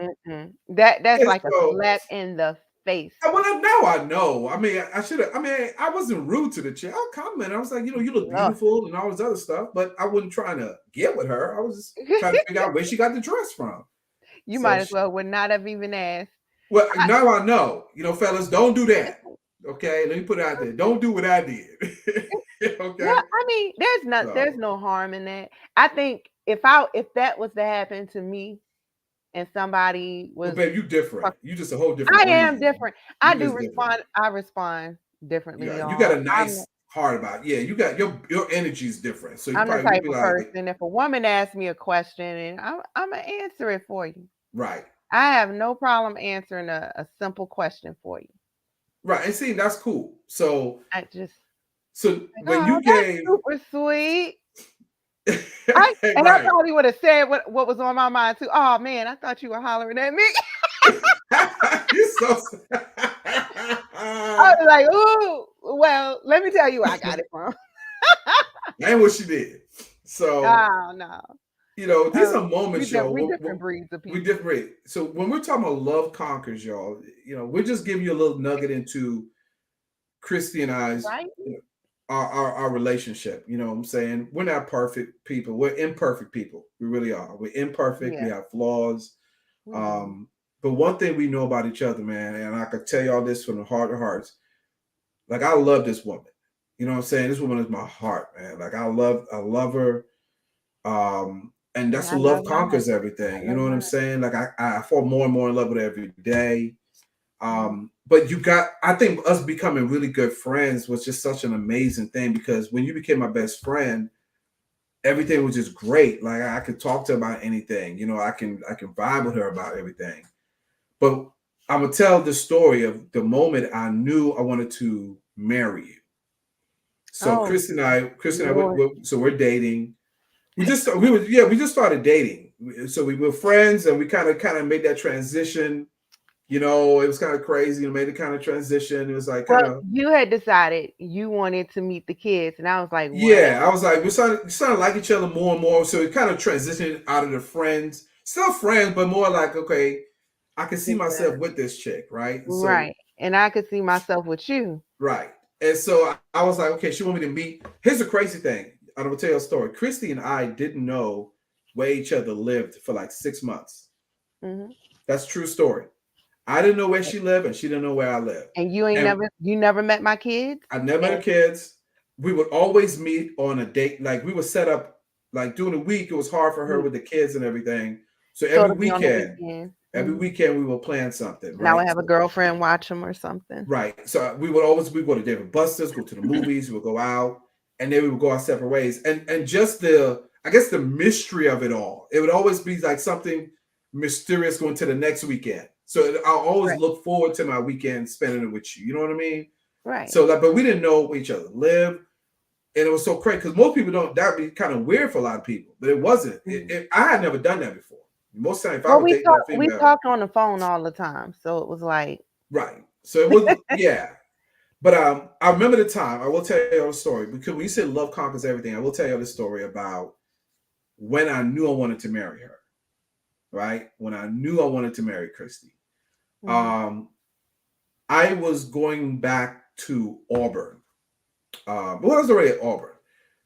That's And like a so, slap in the face. well, now I know. I mean, I should have. I mean, I wasn't rude to the chick. I complimented. I was like, you look Ugh. beautiful and all this other stuff, but I wasn't trying to get with her. I was just trying to figure out where she got the dress from. You So might as well would not have even asked. well, I, now I know. Fellas, don't do that. Okay, let me put it out there. Don't do what I did. no, Okay, I mean, there's so no harm in that. I think if that was to happen to me and somebody well, was, babe, you different. fuck- You just a whole different I am breed. different. You just different. I respond differently, You got y'all. a nice heart about it. Yeah. You got your energy is different. So you I'm the probably would type be of like, person. If a woman asks me a question, and I'm gonna answer it for you. right, I have no problem answering a simple question for you. Right. And see, that's cool. So I just so like, when oh, you that's gave super sweet. I right. probably would have said what was on my mind too. Oh man, I thought you were hollering at me. You're so I was like, ooh, well, let me tell you where I got it from. and what she did. So, Oh no. these are moments, y'all. We different breeds of We people. different. So when we're talking about love conquers, y'all, we're just giving you a little nugget into Christy and I's Right? our relationship. You know what I'm saying? We're not perfect people. We're imperfect people. We really are. We're imperfect. We Yeah, have flaws. we do. Um, but one thing we know about each other, man, and I could tell y'all this from the heart of hearts. Like I love this woman. You know what I'm saying? This woman is my heart, man. Like I love her. And And that's I what love love mine. conquers I everything. You love know what I'm mine. saying? Like I fall more and more in love with her every day. Mhm. But I think us becoming really good friends was just such an amazing thing because when you became my best friend, everything was just great. Like I could talk to her about anything. I can vibe with her about everything. But I'm gonna tell the story of the moment I knew I wanted to marry you. So Oh Chris and I, Lord. so we're dating. We just started dating. So we were friends, and we kind of made that transition. It was kind of crazy. Made the kind of transition. It was like Well, kind of you had decided you wanted to meet the kids, and I was like, what? yeah. I was like we started to like each other more and more. So it kind of transitioned out of the friends, still friends, but more like okay, I can see It's myself with this chick, right? And so right. And I could see myself with you. right. And so I was like, okay, she want me to meet. Here's the crazy thing. I'm gonna tell you a story. Christy and I didn't know where each other lived for like 6 months. Hmm. That's a true story. I didn't know where she lived, and she didn't know where I lived. And And you never met my kids? I never met And her kids. We would always meet on a date. Like we would set up, like during the week, it was hard for her mm, with the kids and everything. So so it'll be on the weekend. every Mhm. weekend we will plan something, And I would right? have a girlfriend watch them or something. Right. So we go to David Buster's, go to the movies, we would go out, and then we would go our separate ways. And just I guess the mystery of it all. It would always be like something mysterious going to the next weekend. So I'll always Right. look forward to my weekend spending it with you. You know what I mean? Right. So like, but we didn't know where each other lived, and it was so crazy because most people don't. That'd be kind of weird for a lot of people, but it wasn't. Mhm. I had never done that before. Most time, if I Well, was dating a we female, talked on the phone all the time, so it was like, right? So it was yeah. But I remember the time. I will tell you a story because when you said love conquers everything, I will tell you the story about when I knew I wanted to marry her. Right when I knew I wanted to marry Christy, mhm, um, I was going back to Auburn. Well, I was already at Auburn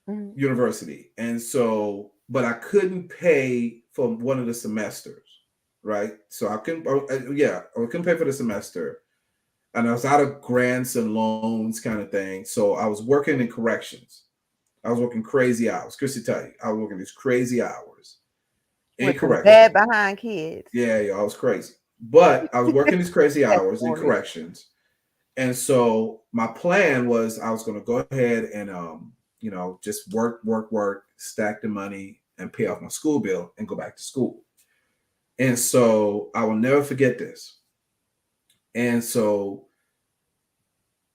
mhm. University, and so, but I couldn't pay for one of the semesters. Right, so I couldn't. Yeah, I couldn't pay for the semester, and I was out of grants and loans, kind of thing. So I was working in corrections. I was working crazy hours. Chrissy tell you, I was working these crazy hours in With some bad corrections. behind kids. Yeah, I was crazy. But I was working these crazy That's hours in boring. corrections. And so my plan was I was going to go ahead and, just work, work, work, stack the money and pay off my school bill and go back to school. And so I will never forget this. And so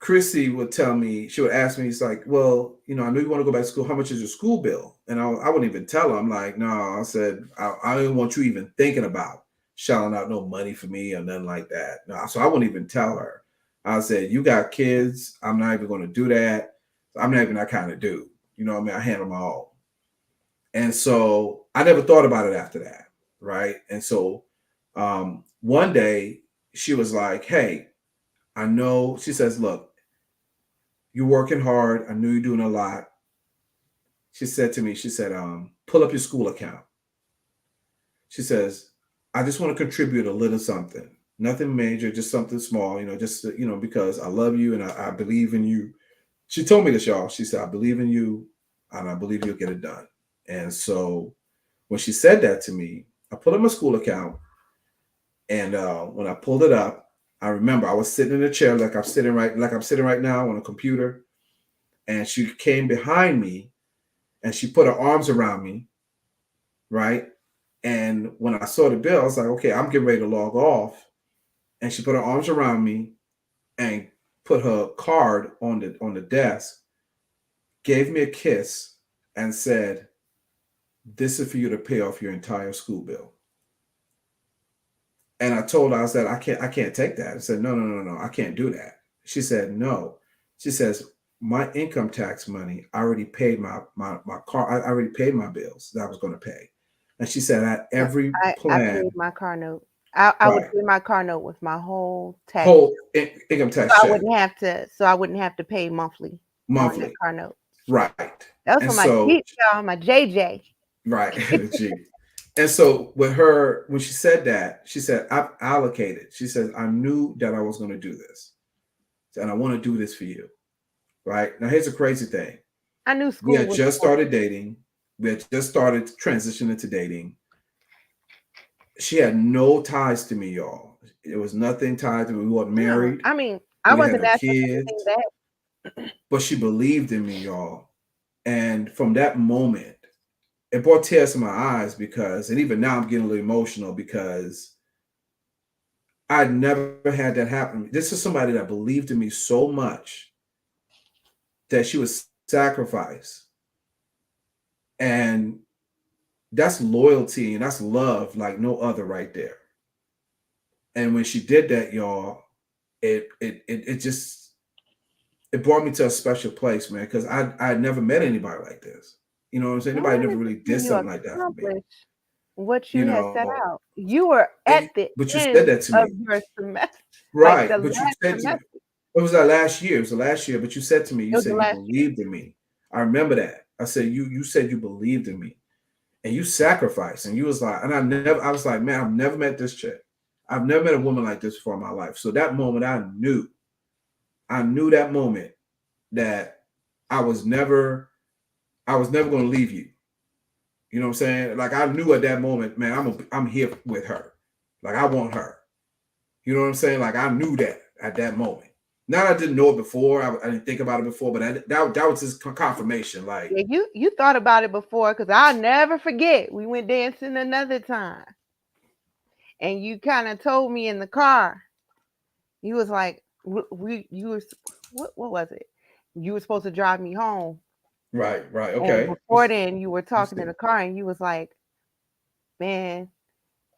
Chrissy would tell me, she would ask me, it's like, well, I know you want to go back to school. How much is your school bill? And I wouldn't even tell her. I'm like, no, I said, I don't want you even thinking about shelling out no money for me or nothing like that. No, so I wouldn't even tell her. I said, you got kids. I'm not even going to do that. I'm not even that kind of dude. You know what I mean? I handle my own. And so I never thought about it after that. Right. And so one day she was like, hey, I know, she says, look, you're working hard. I knew you're doing a lot. She said to me, she said, pull up your school account. She says, I just want to contribute a little something. Nothing major, just something small, because I love you and I believe in you. She told me this, y'all. She said, I believe in you and I believe you'll get it done. And so when she said that to me, I put up my school account. And when I pulled it up, I remember I was sitting in a chair like I'm sitting right now on a computer. And she came behind me and she put her arms around me, right? And when I saw the bill, I was like, okay, I'm getting ready to log off. And she put her arms around me and put her card on the desk, gave me a kiss, and said, "This is for you to pay off your entire school bill." And I told her, I said, I can't take that. I said, no, no, no, no, I can't do that. She said, no. She says, my income tax money, I already paid my car, I already paid my bills that I was going to pay. And she said, I had No, every I paid plan, my car note. I would right, pay my car note with my whole tax, whole income tax check so I wouldn't have to pay monthly on that monthly, car note. right. That was And for my so, Jeep, y'all, my JJ. right, gee. And so with her, when she said that, she said, I've allocated. She says, I knew that I was going to do this. And I want to do this for you. Right. Now, here's the crazy thing. I knew We school had was just important. started dating. We had just started transitioning to dating. She had no ties to me, y'all. It was nothing tied to me. We weren't No, married. I mean, I We didn't have wasn't no asking for anything kids. back. But she believed in me, y'all. And from that moment, it brought tears to my eyes because, and even now I'm getting a little emotional because I'd never had that happen. This is somebody that believed in me so much that she would sacrifice. And that's loyalty and that's love like no other right there. And when she did that, y'all, it just it brought me to a special place, man, because I never met anybody like this. You know what I'm saying? I Nobody never wanted to really see did you something like that for me. accomplish what You you had set know, out. You were at the but you said end that to of me. your semester, like the Right. But you last said to me, semester. it was that last year. It was the last year. But you said to me, It you was the said you last year. believed in me. I remember that. I said you said you believed in me and you sacrificed. And you was like, and I was like, man, I've never met this chick. I've never met a woman like this before in my life. So that moment I knew that moment that I was never gonna leave you. You know what I'm saying? Like I knew at that moment, man, I'm here with her. Like I want her. You know what I'm saying? Like I knew that at that moment. Not I didn't know it before. I didn't think about it before, but that was just confirmation. Like Yeah, you thought about it before, because I'll never forget. We went dancing another time, and you kind of told me in the car. You was like, you were, what was it? You were supposed to drive me home, right, right, and okay. before then, you were You talking in said the car, and you was like, man,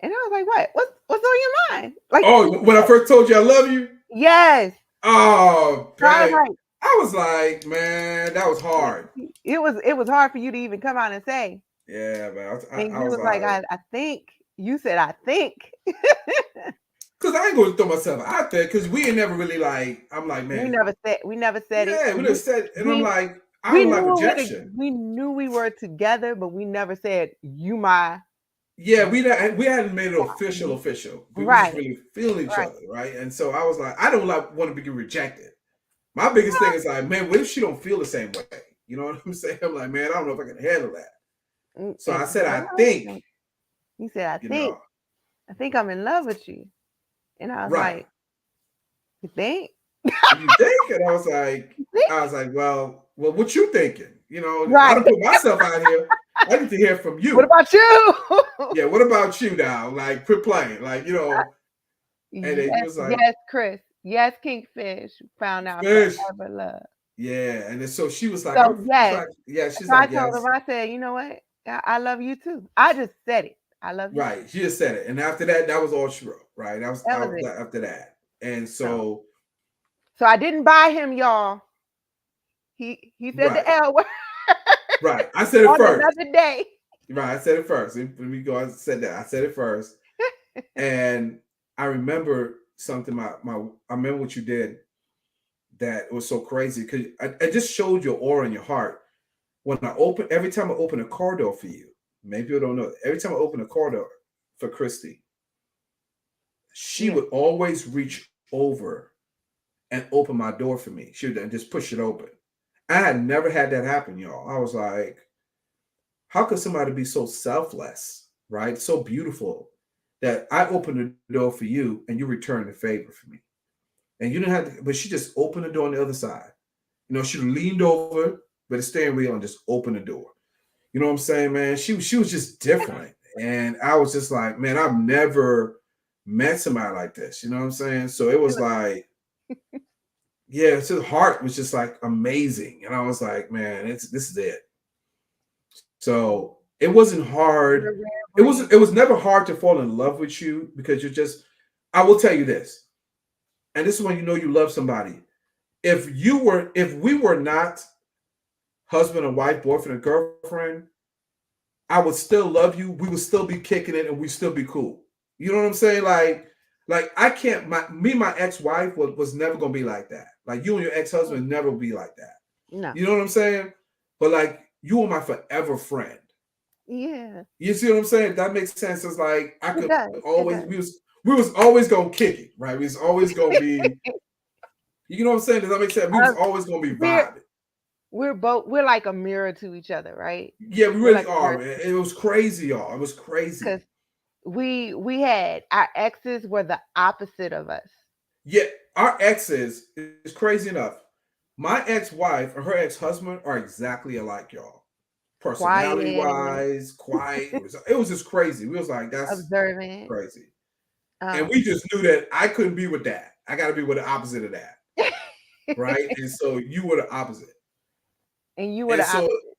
and I was like, what? What's on your mind? Like, oh, when I first told you I love you, yes. oh, So I was babe, like, I was like, man, that was hard. it was hard for you to even come out and say. Yeah, man. And I you was was like, like, I think. You said, I think. because I ain't going to throw myself out there because we ain't never really like, I'm like, We man, never said it. yeah, we just said, and I'm We like, I we don't like knew rejection. we knew we were together, but we never said you my Yeah, we hadn't made it official. We was just right, really feeling each right. other, right? And so I was like, I don't like want to be rejected. My biggest thing is like, man, what if she don't feel the same way? You know what I'm saying? I'm like, man, I don't know if I can handle that. So I said, I think, Well, he said, you know, I think I'm in love with you. And I was right. like, you think? You think? And You think? I was like, well, what you thinking? You know, I Right. don't put myself out here. I need to hear from What you. about you? Yeah, what about you now? Like, quit playing. Like, and then you Yes, was like, yes, Chris. Yes, Kingfish found out fish. forever love. Yeah. And then so she was like, So yes. yeah, she's So I like, told yes. him, I said, you know what? I love you too. I just said it. I love you too. Right. She just said it. And after that, that was all she wrote. Right. That I was was it. after that. And So so, so I didn't buy him, y'all. He said the right. L word Right. I said it on first. another day. Right. I said it first. Let me go. I said that. I said it first. And I remember something, I remember what you did that was so crazy because I just showed your aura in your heart. Every time I open a car door for you, maybe you don't know, every time I open a car door for Christy, she Yeah. would always reach over and open my door for me. She would just push it open. I had never had that happen, y'all. I was like, how could somebody be so selfless, right? So beautiful that I opened the door for you and you returned the favor for me. And you didn't have to, but she just opened the door on the other side. She leaned over with the steering wheel and just opened the door. You know what I'm saying, man? She was just different. And I was just like, man, I've never met somebody like this. You know what I'm saying? So it was like, yeah, it's his heart was just like amazing. And I was like, man, it's this is it. So it wasn't hard. You're a rare It breed. was never hard to fall in love with you because you're just I will tell you this, and this is when you know you love somebody. If we were not husband and wife, boyfriend and girlfriend, I would still love you. We would still be kicking it and we still be cool. You know what I'm saying? Like I can't my ex-wife was never gonna be like that. Like you and your ex-husband never be like that. No. You know what I'm saying? But like you were my forever friend. Yeah, You see what I'm saying? That makes sense. It's like I it could does. It always does. we was always gonna kick it, right? We was always gonna be, you know what I'm saying? Does that make sense? We was Um, always gonna be we're vibing. we're like a mirror to each other, right? Yeah, we We're really like a mirror are, man. It was crazy, y'all. It was because crazy. we had our exes were the opposite of us. Yeah, our exes is crazy enough. My ex-wife and her ex-husband are exactly alike, y'all. Personality Quiet, wise, quiet. It was just crazy. We was like, that's observant. crazy. And we Um, just knew that I couldn't be with that. I gotta be with the opposite of that. Right? And so you were the opposite. and you were And the so opposite.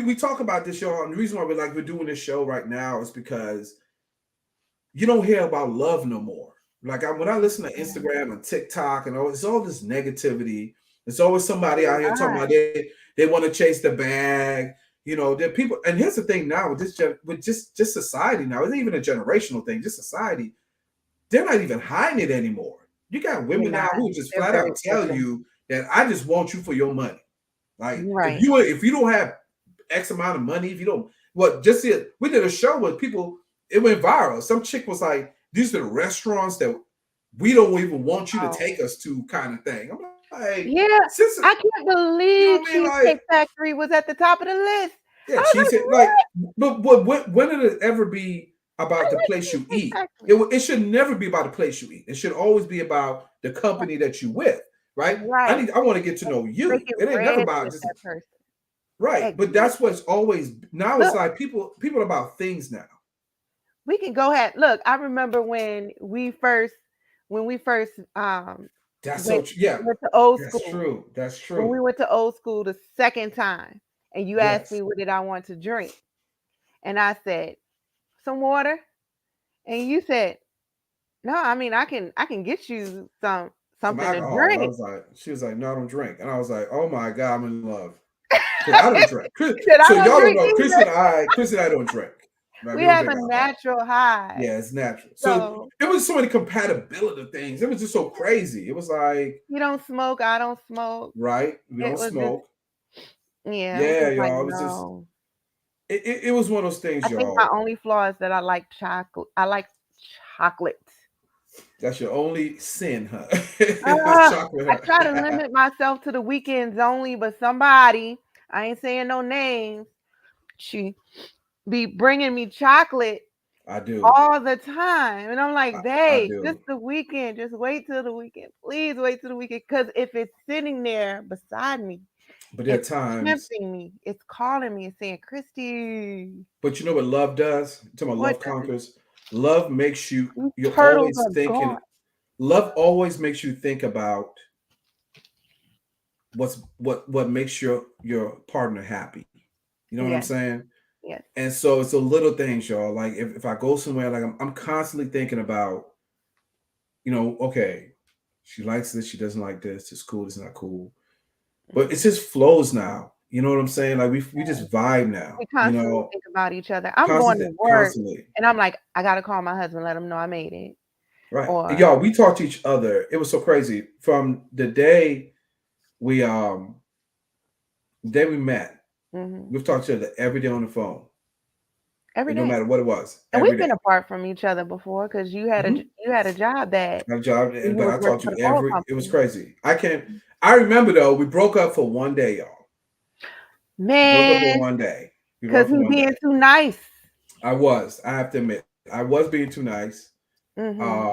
we talk about this, y'all. And the reason why we're doing this show right now is because you don't hear about love no more. Like when I listen to Yeah, Instagram and TikTok and all, it's all this negativity. There's always somebody you're out here talking about right. they want to chase the bag. You know, there are people. And here's the thing now with with just society now. It's not even a generational thing. Just society. They're not even hiding it anymore. You got You're women now not. who just They're flat very out tell open. you that I just want you for your money. Like You're right. if you don't have X amount of money, if you don't what just it we did a show with people, it went viral. Some chick was like, these are the restaurants that we don't even want you to Oh, take us to kind of thing. I'm like, yeah. since I can't you know believe what I mean? Like, Cheesecake Factory was at the top of the list. yeah, I was like, cheese it like, but when did it ever be I about the like place you Cheesecake eat? Factory. It should never be about the place you eat. It should always be about the company that you with, right? Right. I want to get to know you. Breaking It ain't never bread about with just that person. right. But that's Exactly. what's always now. It's Look, like people are about things now. we can go ahead. Look, I remember when we first That's so went true. Yeah, went to old that's school. true. That's When we true. went to old school the second time, and you asked Yes. me what did I want to drink, and I said some water, and you said no. I mean, I can get you Some something to alcohol. And I drink. was like, she was like, no, I don't drink. And I was like, oh my God, I'm in love. Because I don't drink. He said So I don't y'all don't drink know, either. Chris and I don't drink. Right? We We don't have drink a alcohol. natural high, Yeah, it's natural. So so it was so many compatibility things. It was just so crazy. It was like, you don't smoke, I don't smoke. right, we It don't was just smoke. yeah, it was Yeah, just like y'all. It was just no. it was one of those I things, think my y'all. only flaw is that I like chocolate. I like chocolate. That's your only sin, huh? It's chocolate, I try to huh? limit myself to the weekends only, but somebody, I ain't saying no names, she be bringing me chocolate I do. all the time. And I'm like, I babe, just do. the weekend. Just wait till the weekend. Please wait till the weekend. Because if it's sitting there beside me, But there are it's times, tempting me. It's calling me and saying, Christy, but you know what love does? I'm talking about what love does conquers. Love makes these you're turtles always are thinking. gone? Love always makes you think about what makes your partner happy. You know what I'm Yes, saying? yes. And so it's the little things, y'all. Like if I go somewhere, like I'm constantly thinking about, okay, she likes this, she doesn't like this, it's cool, it's not cool. But it Mhm. just flows now. You know what I'm saying? Like we just vibe now. We constantly think about each other. I'm going Constantly, to work constantly. and I'm like, I gotta call my husband, let him know I made it. Right. Or Y'all, we talk to each other. It was so crazy. From we um the day we met, mhm, we've talked to each other every day on the phone. every And no day. matter what it was, And every we've day. been apart from each other before because Mm-hmm. you had a job that My job, when you but was I talked working to for you the oil it was company. crazy. I remember though, we broke up for one day, y'all. We broke up for Man, one day. We broke because up for he one being day. too nice. I have to admit, I was being too nice. Mhm.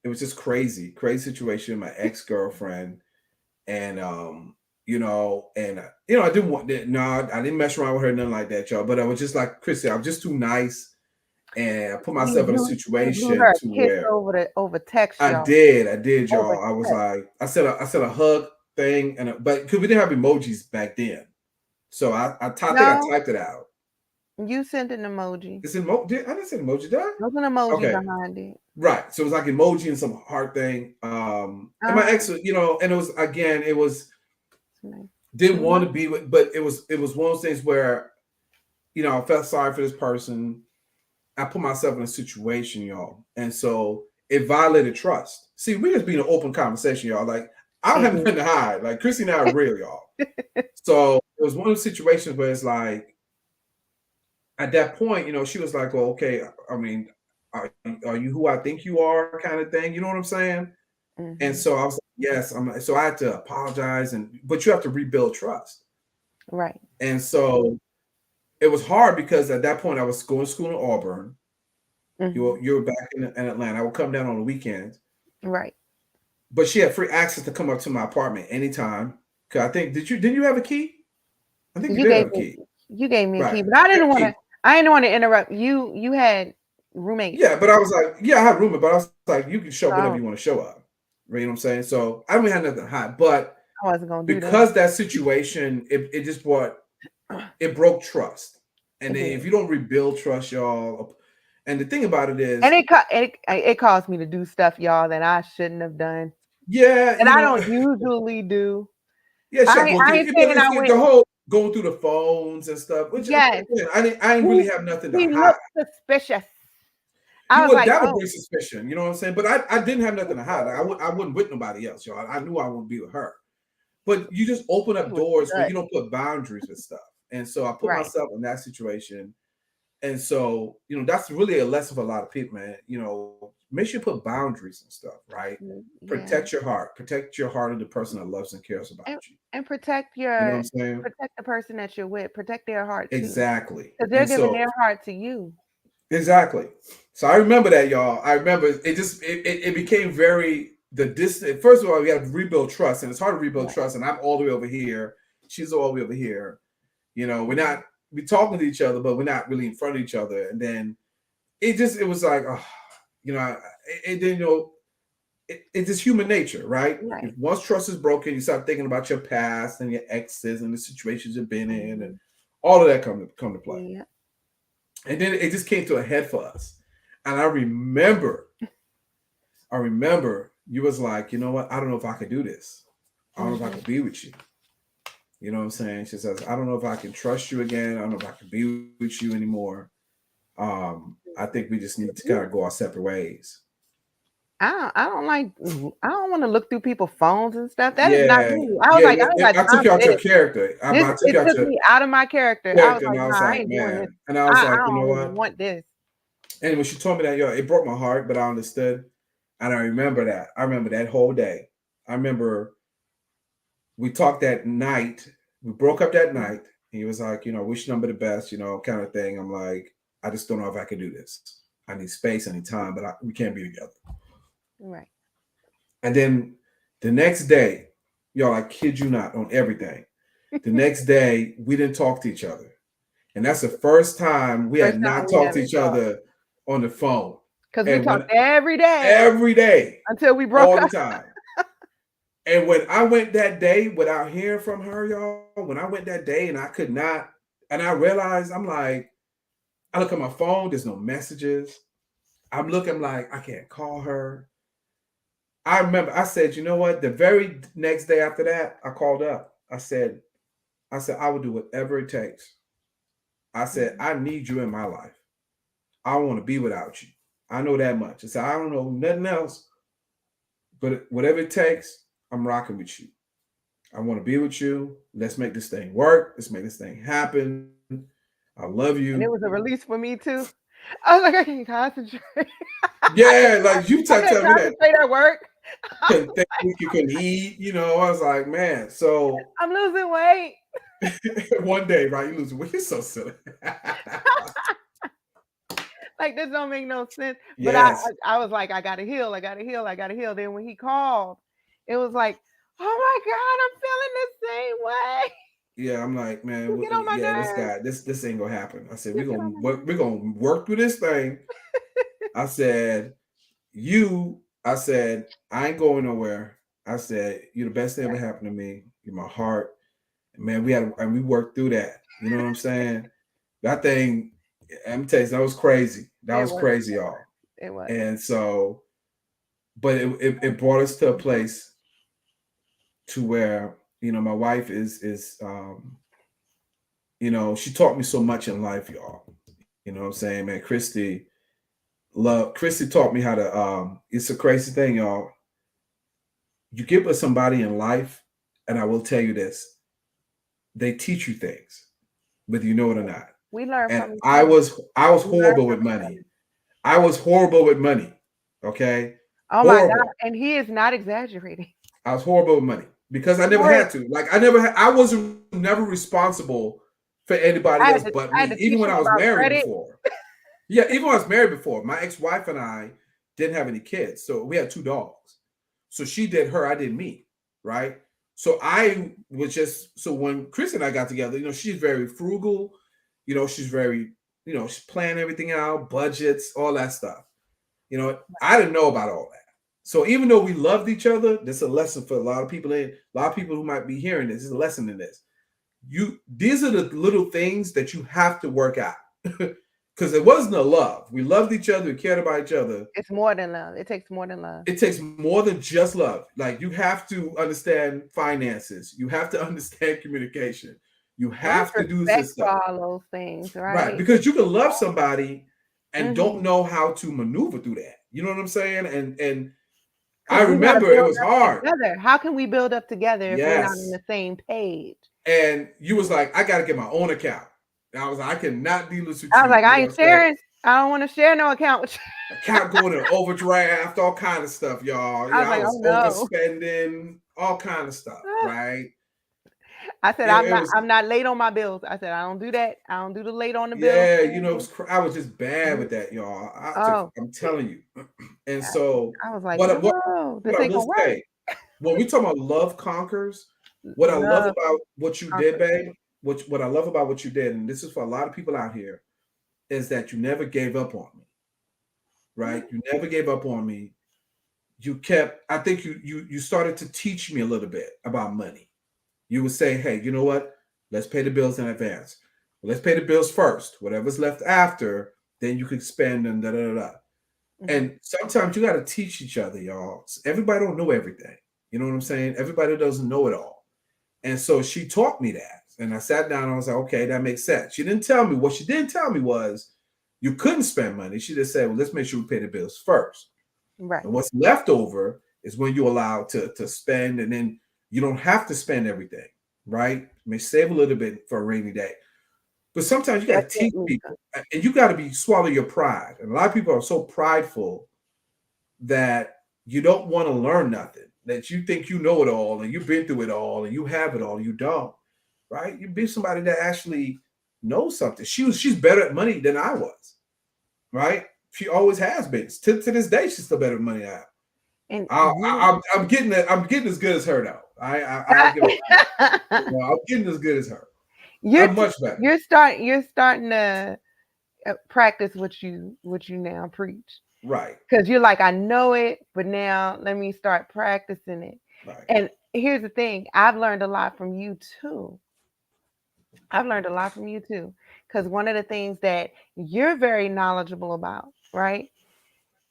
It was just crazy situation. My ex girlfriend, and and I didn't want that. No, I didn't mess around with her, nothing like that, y'all. But I was just like Chrissy, I was just too nice, and I put You myself in a blew you blew her situation a to kiss where over text, y'all. I did, Over y'all. I was text. like, I said a hug thing, but because we didn't have emojis back then, so I think I No, typed it out. you sent an emoji. It's emoji. I didn't say emoji, did I? There's an emoji Okay, behind it. right. So it was like emoji and some heart thing. And my Uh-huh. ex, and it was again, it was Nice. didn't want Mhm. to be with, but it was one of those things where I felt sorry for this person. I put myself in a situation, y'all, and so it violated trust. See, we just being an open conversation, y'all. Like I don't It have nothing to hide. Like Chrissy and I are real, y'all. is. So it was one of those situations where it's like at that point, she was like, "Well, okay. I mean, are you who I think you are?" Kind of thing. You know what I'm saying? And Mhm. so I was like, "Yes." So I had to apologize, but you have to rebuild trust. Right. And so it was hard because at that point I was going to school in Auburn. Mhm. You were back in Atlanta. I would come down on the weekends, Right. but she had free access to come up to my apartment anytime. Cause I think didn't you have a key? I think you You did gave have a me key, you gave me a right? key, but I You didn't had a want key. to. I didn't want to interrupt you. You had roommates, Yeah, but I was like, yeah, I had a roommate, but I was like, you can show up so whenever you want to show up. Right? You know what I'm saying? So I don't have nothing to hide, but I wasn't gonna do that. because that situation, it just it broke trust. And It then did, if you don't rebuild trust, y'all, and the thing about it and is, it caused me to do stuff, y'all, that I shouldn't have done, yeah, that I don't usually do. yeah, she had to go I through ain't it, but saying I the went. whole going through the phones and stuff, which Yes, again, I didn't really he have nothing to he hide. looked suspicious. You I was would like, that would oh, bring suspicion, you know what I'm saying? But I didn't have nothing to hide. Like, I wouldn't with nobody else, y'all. I knew I wouldn't be with her. But you just open he up was doors where good. you don't put boundaries with stuff. And so I put Right. myself in that situation. And so, that's really a lesson for a lot of people, man. Make sure you put boundaries and stuff, right? Yeah, Protect your heart of the person that loves and cares about and you. and You know what I'm saying? protect the person that you're with. Protect their heart too, Exactly. because they're And giving so their heart to you. exactly. So I remember that, y'all. I remember it became very the distant. First of all, we have to rebuild trust, and it's hard to rebuild Right. trust. And I'm all the way over here. She's all the way over here. We're Mhm. not we talking to each other, but we're not really in front of each other. And then it was like, oh, you know, it then it's just human nature, right? If Right. once trust is broken, you start thinking about your past and your exes and the situations you've been in, and Mhm. all of that come to play. Yeah. And then it just came to a head for us. And I remember you was like, you know what? I don't know if I could do this. I don't know if I Mhm. could be with you. You know what I'm saying? She says, I don't know if I can trust you again. I don't know if I can be with you anymore. I think we just need to kind of go our separate ways. I don't like. I don't want to look through people's phones and stuff. That is not Yeah, me. I was yeah. like, I ain't got I took time you for out your this. character. I took It you out took your me out of my character. I was character, and like, I was nah, I like, ain't doing this. man. And I was I like, you know don't even what? want this. And when she told me that, yo, it broke my heart, but I understood. And I remember that. I remember that whole day. I remember we talked that night. We broke up that Mhm. night. He was like, wish you number the best, kind of thing. I'm like, I just don't know if I can do this. I need space, I need time, but we can't be together. Right. And then the next day, y'all, I kid you not, on everything. The next day, we didn't talk to each other. And that's the first time we First had time not we talked to haven't each talked other on the phone. because we And when talked every day every day, until we broke all the up. time. And when I went that day without hearing from her, y'all, when I went that day and I could not, and I realized, I'm like, I look at my phone, there's no messages. I'm like, I can't call her. I remember I said, you know what? The very next day after that, I called up. I said, I will do whatever it takes. I said, Mhm. I need you in my life. I want to be without you. I know that much. I said, I don't know nothing else, but whatever it takes, I'm rocking with you. I want to be with you. Let's make this thing work. Let's make this thing happen. I love you. And it was a release for me too. I was like, I can't concentrate. Yeah, like you I can't tell me that concentrate at work. you couldn't think, you couldn't eat. I was like, man. So I'm losing weight. one day, right? You lose weight. You're so silly. Like this don't make no sense. But Yes. I was like, I gotta heal. I gotta heal. I gotta heal. Then when he called, it was like, Oh my God, I'm feeling the same way. Yeah, I'm like, man, You get on my yeah, this nerves. guy, this ain't gonna happen. I said, You get on my we're nerves. gonna work through this thing. I said, I said, I ain't going nowhere. I said, you're the best thing ever happened to me. You're my heart. And man, we worked through that. You know what I'm saying? That thing, I'm telling you, that was crazy. That It was was. crazy, y'all. It was. And so, but it brought us to a place to where, my wife she taught me so much in life, y'all. You know what I'm saying, man? Christy taught me how to it's a crazy thing, y'all. You get with somebody in life, and I will tell you this, they teach you things, whether you know it or not. We learn And from each I other. was I was We learn horrible from with each money. other. I was horrible with money. Okay. Oh my God. Horrible. And he is not exaggerating. I was horrible with money because I never had Horrible. to. Like I wasn't never responsible for anybody else but I me, had to even when teach I him was about married credit. before. Yeah, even when I was married before, my ex-wife and I didn't have any kids. So we had two dogs. So she did her, I did me, right? So I was just so when Chris and I got together, she's very frugal, she's very, she's planning everything out, budgets, all that stuff. I didn't know about all that. So even though we loved each other, this is a lesson for a lot of people who might be hearing this. Is a lesson in this. These are the little things that you have to work out. Because it wasn't a love. We loved each other, we cared about each other. It's more than love. It takes more than love. It takes more than just love. Like you have to understand finances. You have to understand communication. You Well, it's have to do respect this for stuff. all those things, Right. right? Because you can love somebody and don't Mm-hmm. know how to maneuver through that. You know what I'm saying? And I Because we got to remember it build was up hard. together. How can we build up together if we're not on Yes. the same page? And you was like, I gotta get my own account. And I was like, I cannot do this with I was you. like, You I know ain't what I'm saying? sharing. I don't want to share no account with you. Account going in overdraft, all kind of stuff, y'all. I was Yeah, I like, was oh no. overspending, all kind of stuff, right? I said, It was, I'm not late on my bills. I said, I don't do that. I don't do the late on the bills yeah, thing. I was just bad Mhm. with that, y'all. Oh, I'm telling you. And I, so, I was like, what no, what this I ain't will gonna work. say, when we talk about love conquers, what I love Love about what you did, conquers. babe, what I love about what you did, and this is for a lot of people out here, is that you never gave up on me, right? You never gave up on me. You kept. I think you started to teach me a little bit about money. You would say, hey, you know what? Let's pay the bills in advance. Well, let's pay the bills first. Whatever's left after, then you can spend and da da da. Da. Hmm. And sometimes you got to teach each other, y'all. Everybody don't know everything. You know what I'm saying? Everybody doesn't know it all. And so she taught me that. And I sat down and I was like, okay, that makes sense. She didn't tell me. What she didn't tell me was you couldn't spend money. She just said, well, let's make sure we pay the bills first. Right. And what's left over is when you're allowed to spend, and then you don't have to spend everything, right? You may save a little bit for a rainy day. But sometimes you got That's to it, teach Mika. people, and you got to be swallow your pride. And a lot of people are so prideful that you don't want to learn nothing, that you think you know it all and you've been through it all and you have it all. You don't, right? You be somebody that actually knows something. She's better at money than I was, right? She always has been. To this day, she's still better at money than I am. And you, I'm getting as good as her though. I'll give it to her. I'm getting as good as her. you're I'm t- much better. you're starting to practice what you now preach. Right. Because you're like, I know it, but now let me start practicing it. Right. And here's the thing, I've learned a lot from you too. I've learned a lot from you too. Because one of the things that you're very knowledgeable about, right?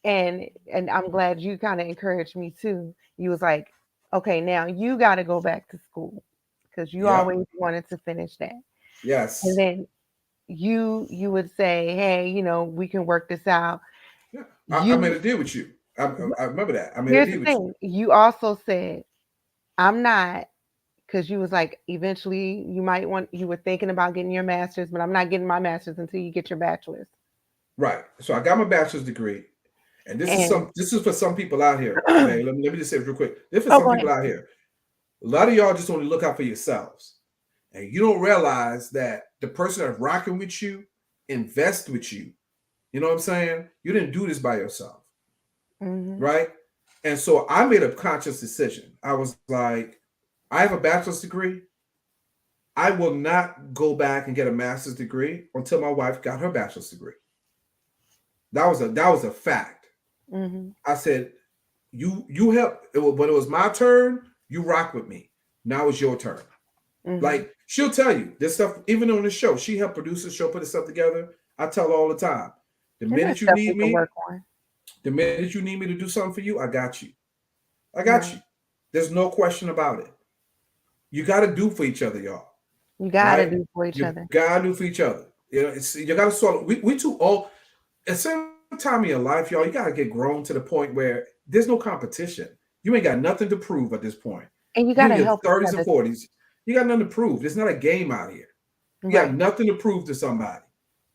And I'm glad you kind of encouraged me too. You was like, okay, now you got to go back to school because you Yep. always wanted to finish that. And Yes. then you would say, hey, we can work this out. Yeah. I made You a deal with you. I remember that. I made a Here's the deal with you. thing. You also said, I'm not, because you was like, eventually you were thinking about getting your master's, but I'm not getting my master's until you get your bachelor's. Right. So I got my bachelor's degree. And And this is for some people out here, oh, babe. Let me just say it real quick. This is for some go people ahead. out here. A lot of y'all just only look out for yourselves. And you don't realize that the person that's rocking with you invest with you. You know what I'm saying? You didn't do this by yourself, Hmm. right? And so I made a conscious decision. I was like, I have a bachelor's degree. I will not go back and get a master's degree until my wife got her bachelor's degree. That was a fact. Mm-hmm. I said, you help when it was my turn, you rock with me. Now it's your turn. Mm-hmm. Like she'll tell you this stuff, even on the show. She helped produce the show, put this stuff together. I tell her all the time. The And there's minute you stuff we need can work me, on. the minute you need me to do something for you, I got you. I got Right. you. There's no question about it. You got to do for each other, y'all. You gotta Right? do for each You other. gotta do for each other. You gotta sort. We too old. At some time in your life, y'all, you gotta get grown to the point where there's no competition. You ain't got nothing to prove at this point. And you You in gotta your help each 30s and other. 40s. You got nothing to prove. There's not a game out here. You have Right. nothing to prove to somebody.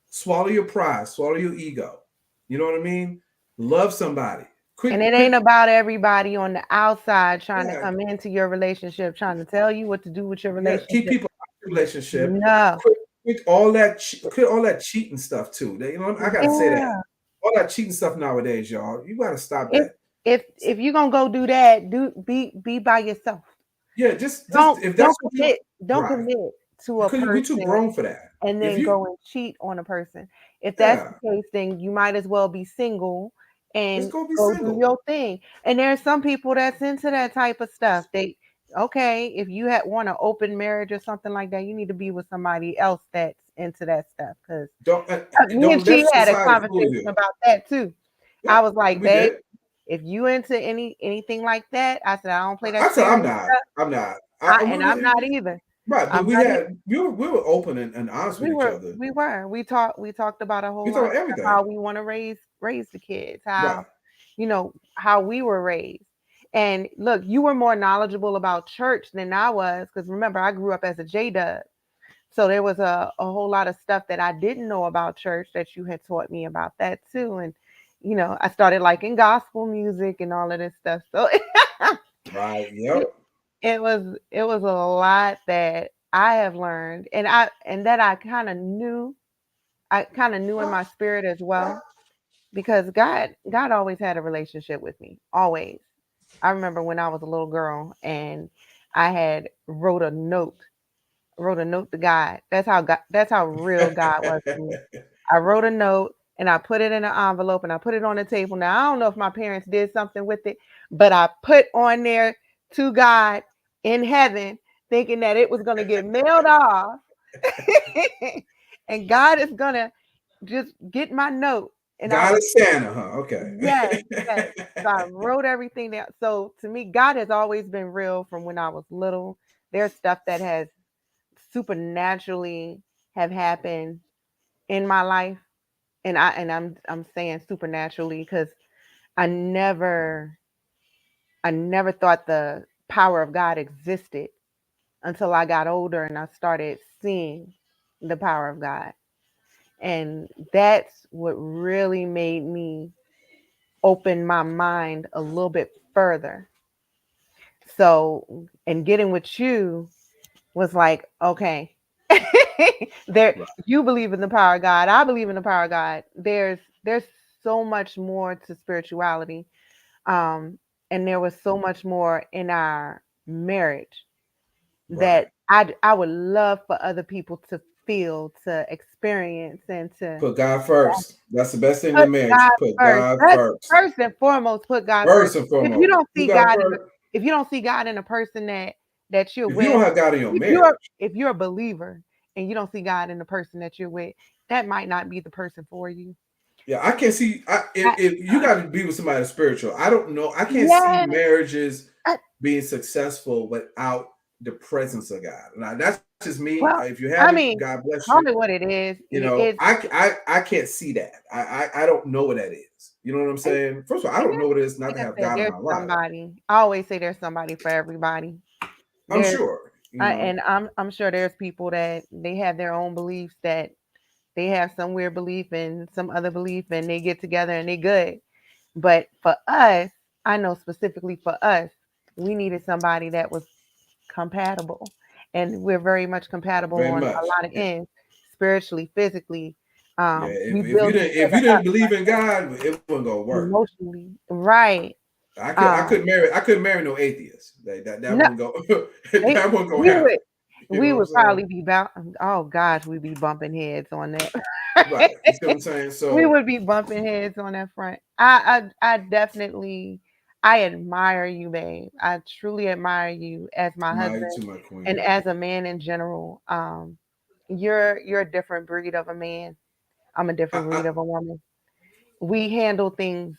Swallow your pride. Swallow your ego. You know what I mean? Love somebody. And Quit. it ain't Quit. about everybody on the outside trying to Yeah. come into your relationship, trying to tell you what to do with your Yeah. Keep relationship. people out of your relationship. No. Quit all that. Quit all that cheating stuff too. You know, I gotta say that. Yeah. All that cheating stuff nowadays, y'all. You gotta stop If that. if you're gonna go do that, be by yourself. Yeah, just Don't if that's don't what you commit don't right. commit to a Because we too person grown for that. and If then you go and cheat on a person. If that's yeah, the case, then you might as well be single let's and go be go do single. your thing. And there's some people that's into that type of stuff. They okay, if you had want an open marriage or something like that, you need to be with somebody else that's into that stuff. Because me and Don't let she had a society fool conversation you. about that too. Yeah, I was like, we babe, did. if you into anything like that, I said I don't play that I said I'm serious not. stuff. I'm not. And I'm not either. Right, but I'm not either. we were open and honest with We each were other. we were. We talked about a We whole talk lot of about stuff, everything. how we want to raise the kids, Right. how how we were raised. And look, you were more knowledgeable about church than I was, because remember, I grew up as a J-Dub. So there was a whole lot of stuff that I didn't know about church that you had taught me about that too. And I started liking gospel music and all of this stuff. So Right. it, Yep. it was a lot that I have learned, and that I kind of knew in my spirit as well, because God always had a relationship with me, always. I remember when I was a little girl and I had wrote a note to God. That's how real God was to me. I wrote a note and I put it in an envelope and I put it on the table. Now I don't know if my parents did something with it, but I put on there to God in heaven, thinking that it was gonna get mailed off, and God is gonna just get my note. And I God was is Santa, huh? Okay. yes, yes. So I wrote everything down. So to me, God has always been real from when I was little. There's stuff that has supernaturally have happened in my life, and I'm saying supernaturally because I never I never thought the power of God existed until I got older and I started seeing the power of God. And that's what really made me open my mind a little bit further. So, and getting with you was like, okay, there Right. you believe in the power of God, I believe in the power of God. There's so much more to spirituality. Um, and there was so much more in our marriage that Right. I would love for other people to feel, to experience, and to Put God first. That's the best thing put in marriage. God Put first. God Let's first. first and foremost put God first. First and If you foremost. don't Put see God God in the, first. if you don't see God in a person that you're If you don't with, have God in your if you're marriage, if you're a believer and you don't see God in the person that you're with, that might not be the person for you. yeah, I can't see. I, If you got to be with somebody that's spiritual, I don't know. I can't see yes, marriages I, being successful without the presence of God. Now that's just me. If well, you have it, I mean, God bless you. call it what it is. You know, I can't see that. I don't know what that is. You know what I'm And, saying? First of all, I and don't there's, know what it is not like to I have said, God in there's my life. somebody. I always say there's somebody for everybody. I'm There's sure. You know, and I'm sure there's people that they have their own beliefs, that they have some weird belief and some other belief, and they get together and they good. But for us, I know specifically for us, we needed somebody that was compatible, and we're very much compatible very on a much. lot of ends, spiritually, physically. Yeah. We If you build each didn't other up believe in God, it wasn't gonna work. emotionally, right? Um, I couldn't marry no atheist. That no, wouldn't go that wouldn't go we happen. would You know we what I'm would saying? probably be oh gosh, we'd be bumping heads on that. Right. You see what I'm saying? We So would be bumping heads on that front. I definitely I admire you, babe. I truly admire you as my admire you husband too, my and queen. as a man in general. You're a different breed of a man. I'm a different I breed of a woman. We handle things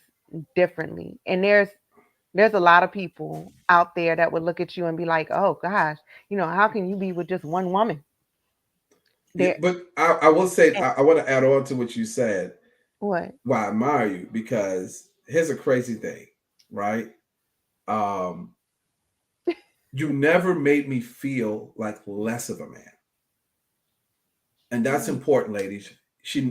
differently. And there's a lot of people out there that would look at you and be like, "Oh gosh, how can you be with just one woman?" yeah, There but I will say and I want to add on to what you said. what? Why I admire you because here's a crazy thing, right? Um, you never made me feel like less of a man, and that's Mm, important, ladies.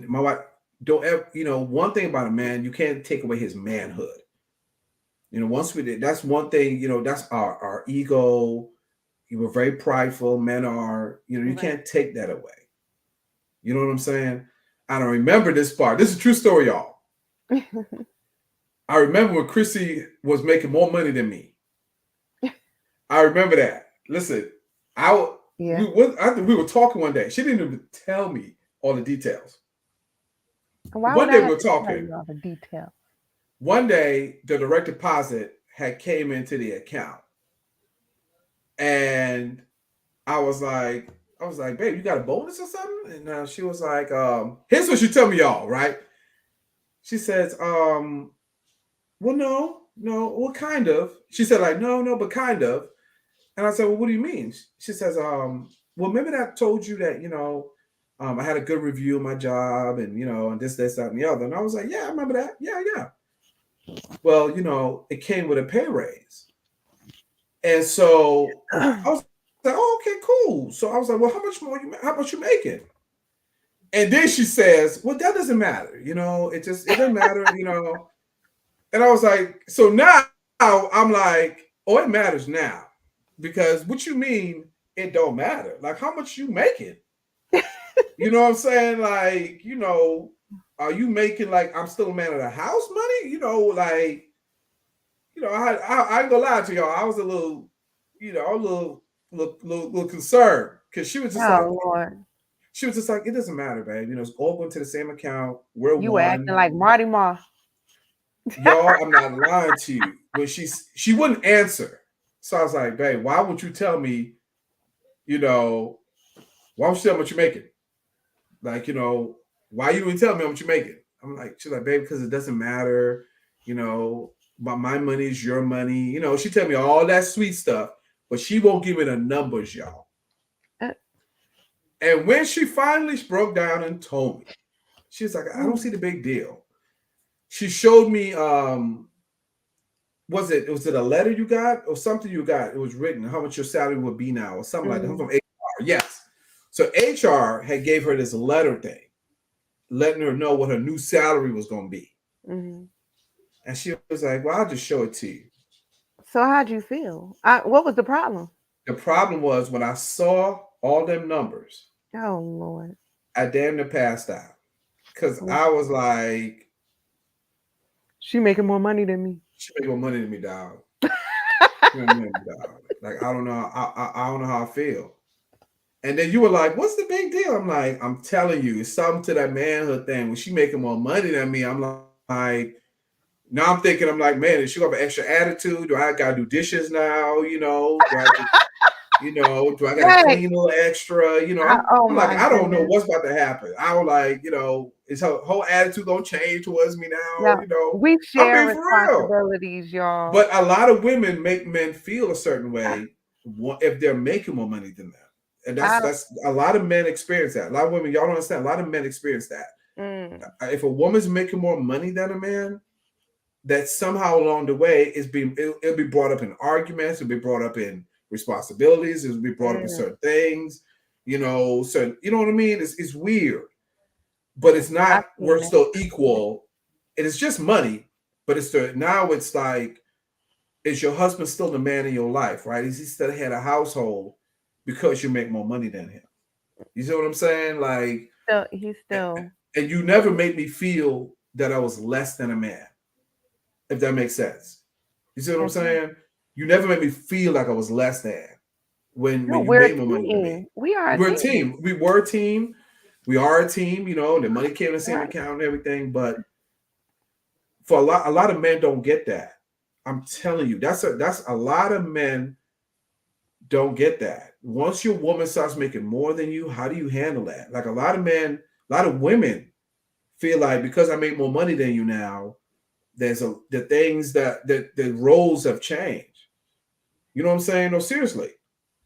My wife, don't ever, one thing about a man, you can't take away his manhood. Once we did, that's one thing. That's our ego. You were very prideful. Men are, you right. can't take that away. You know what I'm saying? I don't remember this part. This is a true story, y'all. I remember when Chrissy was making more money than me. I remember that. Listen, I Yeah. I think we were talking one day. She didn't even tell me all the details. Why would One I day we have were to tell talking. you all the details? One day the direct deposit had came into the account, and I was like, babe, you got a bonus or something? And she was like, here's what she tell me, y'all, right? She says, well, no, well, kind of. She said, like, no, but kind of. And I said, well, what do you mean? She says, well, remember that I told you that, I had a good review of my job and, and this, that, and the other. And I was like, yeah, I remember that. Yeah, yeah. Well, it came with a pay raise. And so I was like, oh, okay, cool. So I was like, well, how much you making? And then she says, well, that doesn't matter. It doesn't matter. And I was like, so now I'm like, oh, it matters now. Because what you mean it don't matter? Like how much you making? You know what I'm saying? Like, are you making like I'm still a man of the house money? Like, I ain't gonna lie to y'all. I was a little concerned because Oh Lord, she was just like, it doesn't matter, babe. It's all going to the same account. We're you were acting one. like Marty Moss. Y'all, I'm not lying to you. When she wouldn't answer. So I was like, babe, why would you tell me, you know, why would you tell me what you're making? Like, why you didn't tell me how much you're making? I'm like, she's like, babe, because it doesn't matter, you know, but my money is your money. She tell me all that sweet stuff, but she won't give me the numbers, y'all. Uh, And when she finally broke down and told me, she was like, I don't mm, see the big deal. She showed me was it a letter you got or something you got? It was written how much your salary would be now or something like that. I'm mm, from HR. Yes. So HR had gave her this letter thing, letting her know what her new salary was going to be. mm. And she was like, well, I'll just show it to you. So how'd you feel? What was the problem? The problem was when I saw all them numbers, Oh Lord. I damn near passed out. Because Mm. I was like, She making more money than me. she made more money than me, dog. She made more money than me, dog. Like, I don't know. I don't know how I feel. And then you were like, what's the big deal? I'm like, I'm telling you, it's something to that manhood thing. When she making more money than me, I'm like, now I'm thinking, I'm like, man, is she gonna have an extra attitude? Do I gotta do dishes now? Do I gotta Right. clean a little extra? Oh I'm like, my I don't know goodness. what's about to happen. I was like, is her whole attitude gonna change towards me now? Yeah. We I'm share being for real. responsibilities, y'all. But a lot of women make men feel a certain way if they're making more money than them. And I that's a lot of men experience that. A lot of women, y'all don't understand. A lot of men experience that. mm, If a woman's making more money than a man, that somehow along the way it'll be brought up in arguments, it'll be brought up in responsibilities, it'll be brought up in mm, certain things, certain, you know what I mean? It's weird, but it's not. I've We're seen it. still equal, and it's just money, but now it's like, is your husband still the man in your life, right? Is he still head of household because you make more money than him? You see what I'm saying? Like, He's still and you never made me feel that I was less than a man, if that makes sense. You see what I'm That's right. saying? You never made me feel like I was less than No, when you we're a made more money than me. team. We are a We're a team. team. We were a team. We are a team. You know, the money came in the same Right. account and everything. But for a lot of men don't get that. I'm telling you, that's a lot of men don't get that. Once your woman starts making more than you, how do you handle that? Like a lot of men, a lot of women feel like because I make more money than you now, the things that the roles have changed. You know what I'm saying? No, seriously.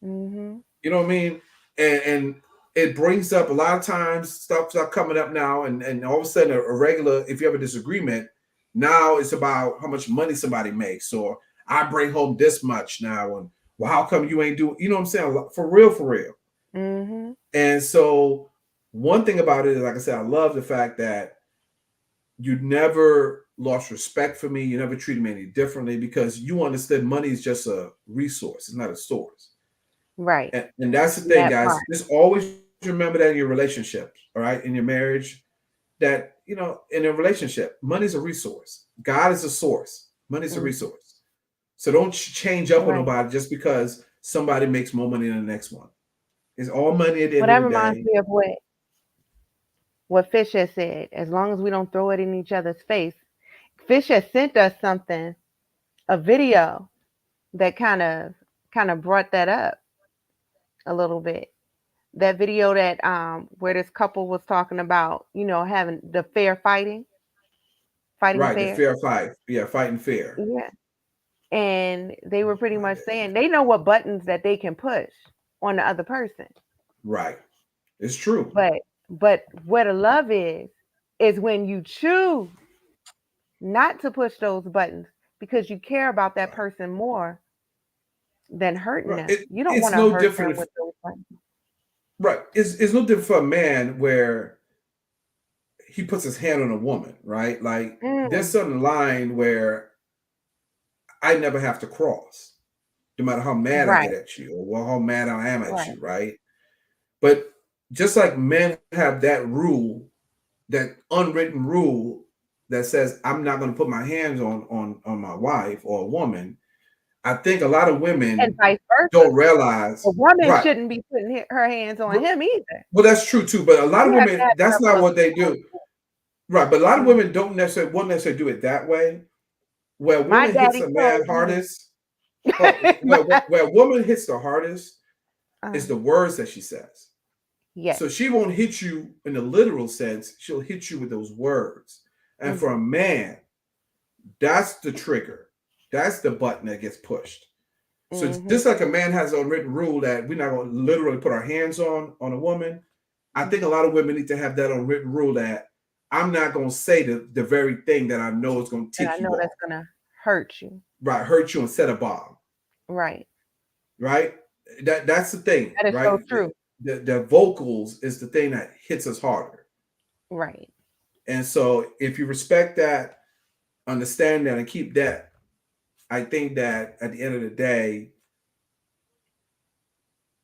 Mm-hmm. You know what I mean? And it brings up a lot of times stuff start coming up now, and all of a sudden a regular, if you have a disagreement, now it's about how much money somebody makes, or I bring home this much now, and well, how come you ain't doing? You know what I'm saying? For real, for real. Mm-hmm. And so one thing about it is, like I said, I love the fact that you never lost respect for me. You never treated me any differently because you understood money is just a resource. It's not a source. Right. And that's the thing, That guys. part. Just always remember that in your relationships, all right, in your marriage, that in a relationship, money's a resource. God is a source. Money's a Mm, resource. So don't change up on right. nobody just because somebody makes more money than the next one. It's all money at the Well, end that of the reminds day. me of what Fish has said. As long as we don't throw it in each other's face. Fish has sent us something, a video that kind of brought that up a little bit. That video that where this couple was talking about, having the fair fighting Right, the fair. fair fight. Yeah, fighting fair. Yeah. And they Let were me pretty find much it. saying they know what buttons that they can push on the other person. Right. It's true. But where the love is when you choose not to push those buttons because you care about that Right. person more than hurting Right. them. You don't It's want to no hurt different them if with those buttons. right. It's no different for a man where he puts his hand on a woman, right? Like there's Mm, some line where I never have to cross, no matter how mad I right, get at you or how mad I am at right. you, right? But just like men have that rule, that unwritten rule that says I'm not going to put my hands on my wife or a woman, I think a lot of And women vice versa. don't A realize, woman right? shouldn't be putting her hands on him either. Well, that's true too. But a lot You of have to women, have a that's level not of what they do, respect. right? But a lot of Mm. women don't necessarily won't necessarily do it that way. Where a My woman hits daddy a man told me. hardest, where a woman hits the hardest uh, is the words that she says. yes. So she won't hit you in the literal sense. She'll hit you with those words. And for a Hmm. man, that's the trigger. That's the button that gets pushed. So Hmm. just like a man has a written rule that we're not going to literally put our hands on a woman, I think a lot of women need to have that unwritten rule that I'm not going to say the very thing that I know is going to And I tick you know off, that's gonna hurt you. right? Hurt you and set a bomb, Right. right? That's the thing, That is so right? true. The vocals is the thing that hits us harder. Right. And so if you respect that, understand that, and keep that, I think that at the end of the day,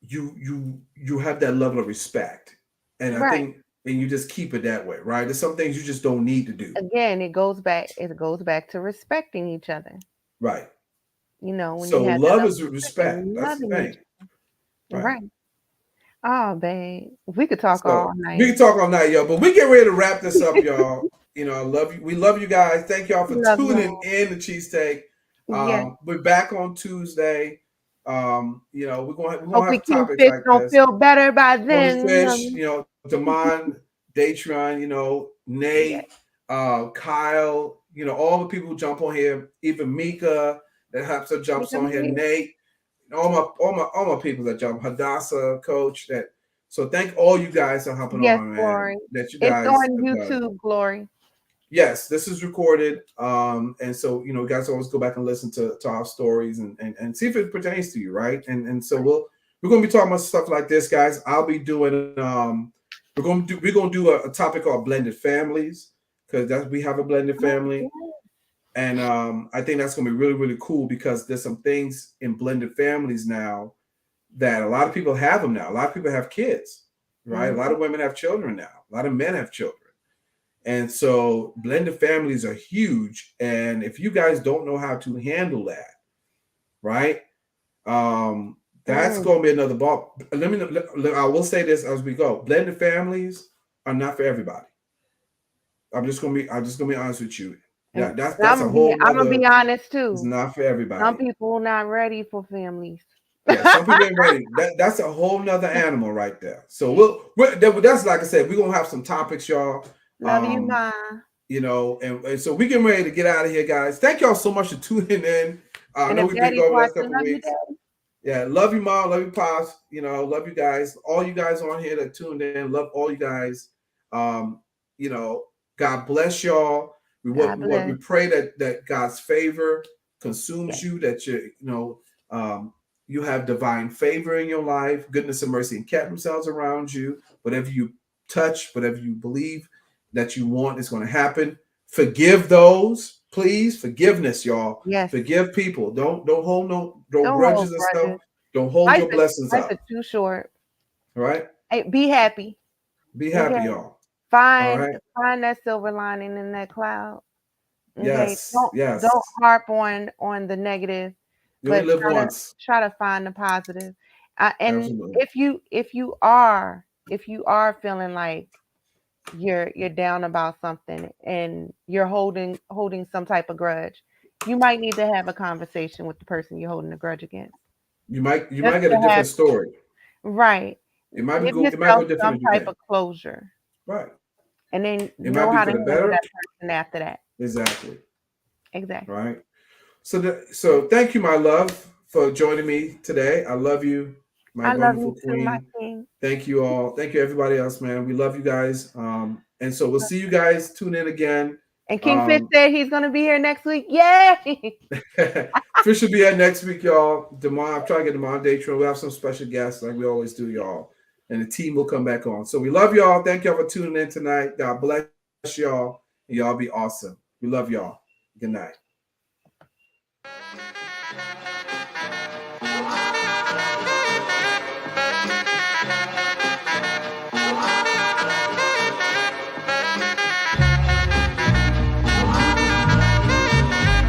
you have that level of respect. And I Right. think and you just keep it that way, right? There's some things you just don't need to do. Again, it goes back to respecting each other. Right. When you So have that love level is of respect respect. and That's the loving each thing. other. Right. Right. Oh, babe. We could talk all So we night. can talk all night, y'all, but we get ready to wrap this up, y'all. I love you. We love you guys. Thank y'all for Love tuning y'all. in to Cheestake. Yes. We're back on Tuesday. We're gonna Hopefully have King topics Fish like don't this. feel better by Tony then. Fish, Damon, Datron, Yeah. Nate, Kyle, all the people who jump on here, even Mika that helps her We jumps can on here, be Nate, all my people that jump, Hadassah, coach that. So thank all you guys for hopping Yes, on, man. Glory. That you It's guys on have done. YouTube, Glory. Yes, this is recorded. And so you guys always go back and listen to our stories and see if it pertains to you, right? And so we're gonna be talking about stuff like this, guys. I'll be doing we're gonna do a topic called blended families because that we have a blended Oh, family. yeah. And I think that's gonna be really, really cool because there's some things in blended families now that a lot of people have them now. A lot of people have kids, right? A lot Mhm. of women have children now. A lot of men have children. And so blended families are huge. And if you guys don't know how to handle that, right? Um, that's Mm. going to be another ball. I will say this as we go. Blended families are not for everybody. I'm just gonna be honest with you. And That's a whole I'm gonna be nother. honest It's too. not for Some everybody. people not ready for families. Yeah, some people ain't ready. That's a whole nother animal right there. So that's like I said, we're gonna have some topics, y'all. Love you, Um, Ma. and so we getting ready to get out of here, guys. Thank y'all so much for tuning in. I And know if we've been Daddy's going the last watching, couple of love you, weeks. Daddy. Yeah, love you, Mom. Love you, Pops. Love you guys. All you guys on here that tuned in. Love all you guys. Um, God bless y'all. God We bless. pray that God's favor consumes Yes. you, that you have divine favor in your life, goodness and mercy and kept themselves around you. Whatever you touch, whatever you believe that you want is going to happen. Forgive those, please. Forgiveness, y'all. Yes. Forgive people. Don't hold no Don't hold grudges and stuff. grudges. Don't hold your blessings Life is up. too short. All right. Hey, be happy. Be Okay. happy, y'all. All Find right. find that silver lining in that cloud. Okay. Yes. Don't Yes. harp on the negative, You only but live once. try to find the positive. And Absolutely. if you are feeling like you're down about something and you're holding some type of grudge, you might need to have a conversation with the person you're holding a grudge against. You might Just get a to have different story. right. It Give might yourself go different some if you type can. of closure Right. and then It might know be how for to the handle better. that person after that. Exactly. Exactly. Right. So thank you, my love, for joining me today. I love you, my I love you wonderful too, my queen. king. Thank you all. Thank you, everybody else, man. We love you guys. And so we'll see you guys. Tune in again. And Kingfish Um, said he's gonna be here next week. Yay! Fish will be at next week, y'all. Demond, I'm trying to get Demond Datron. We'll have some special guests like we always do, y'all. And the team will come back on. So we love y'all. Thank y'all for tuning in tonight. God bless y'all. And y'all be awesome. We love y'all. Good night.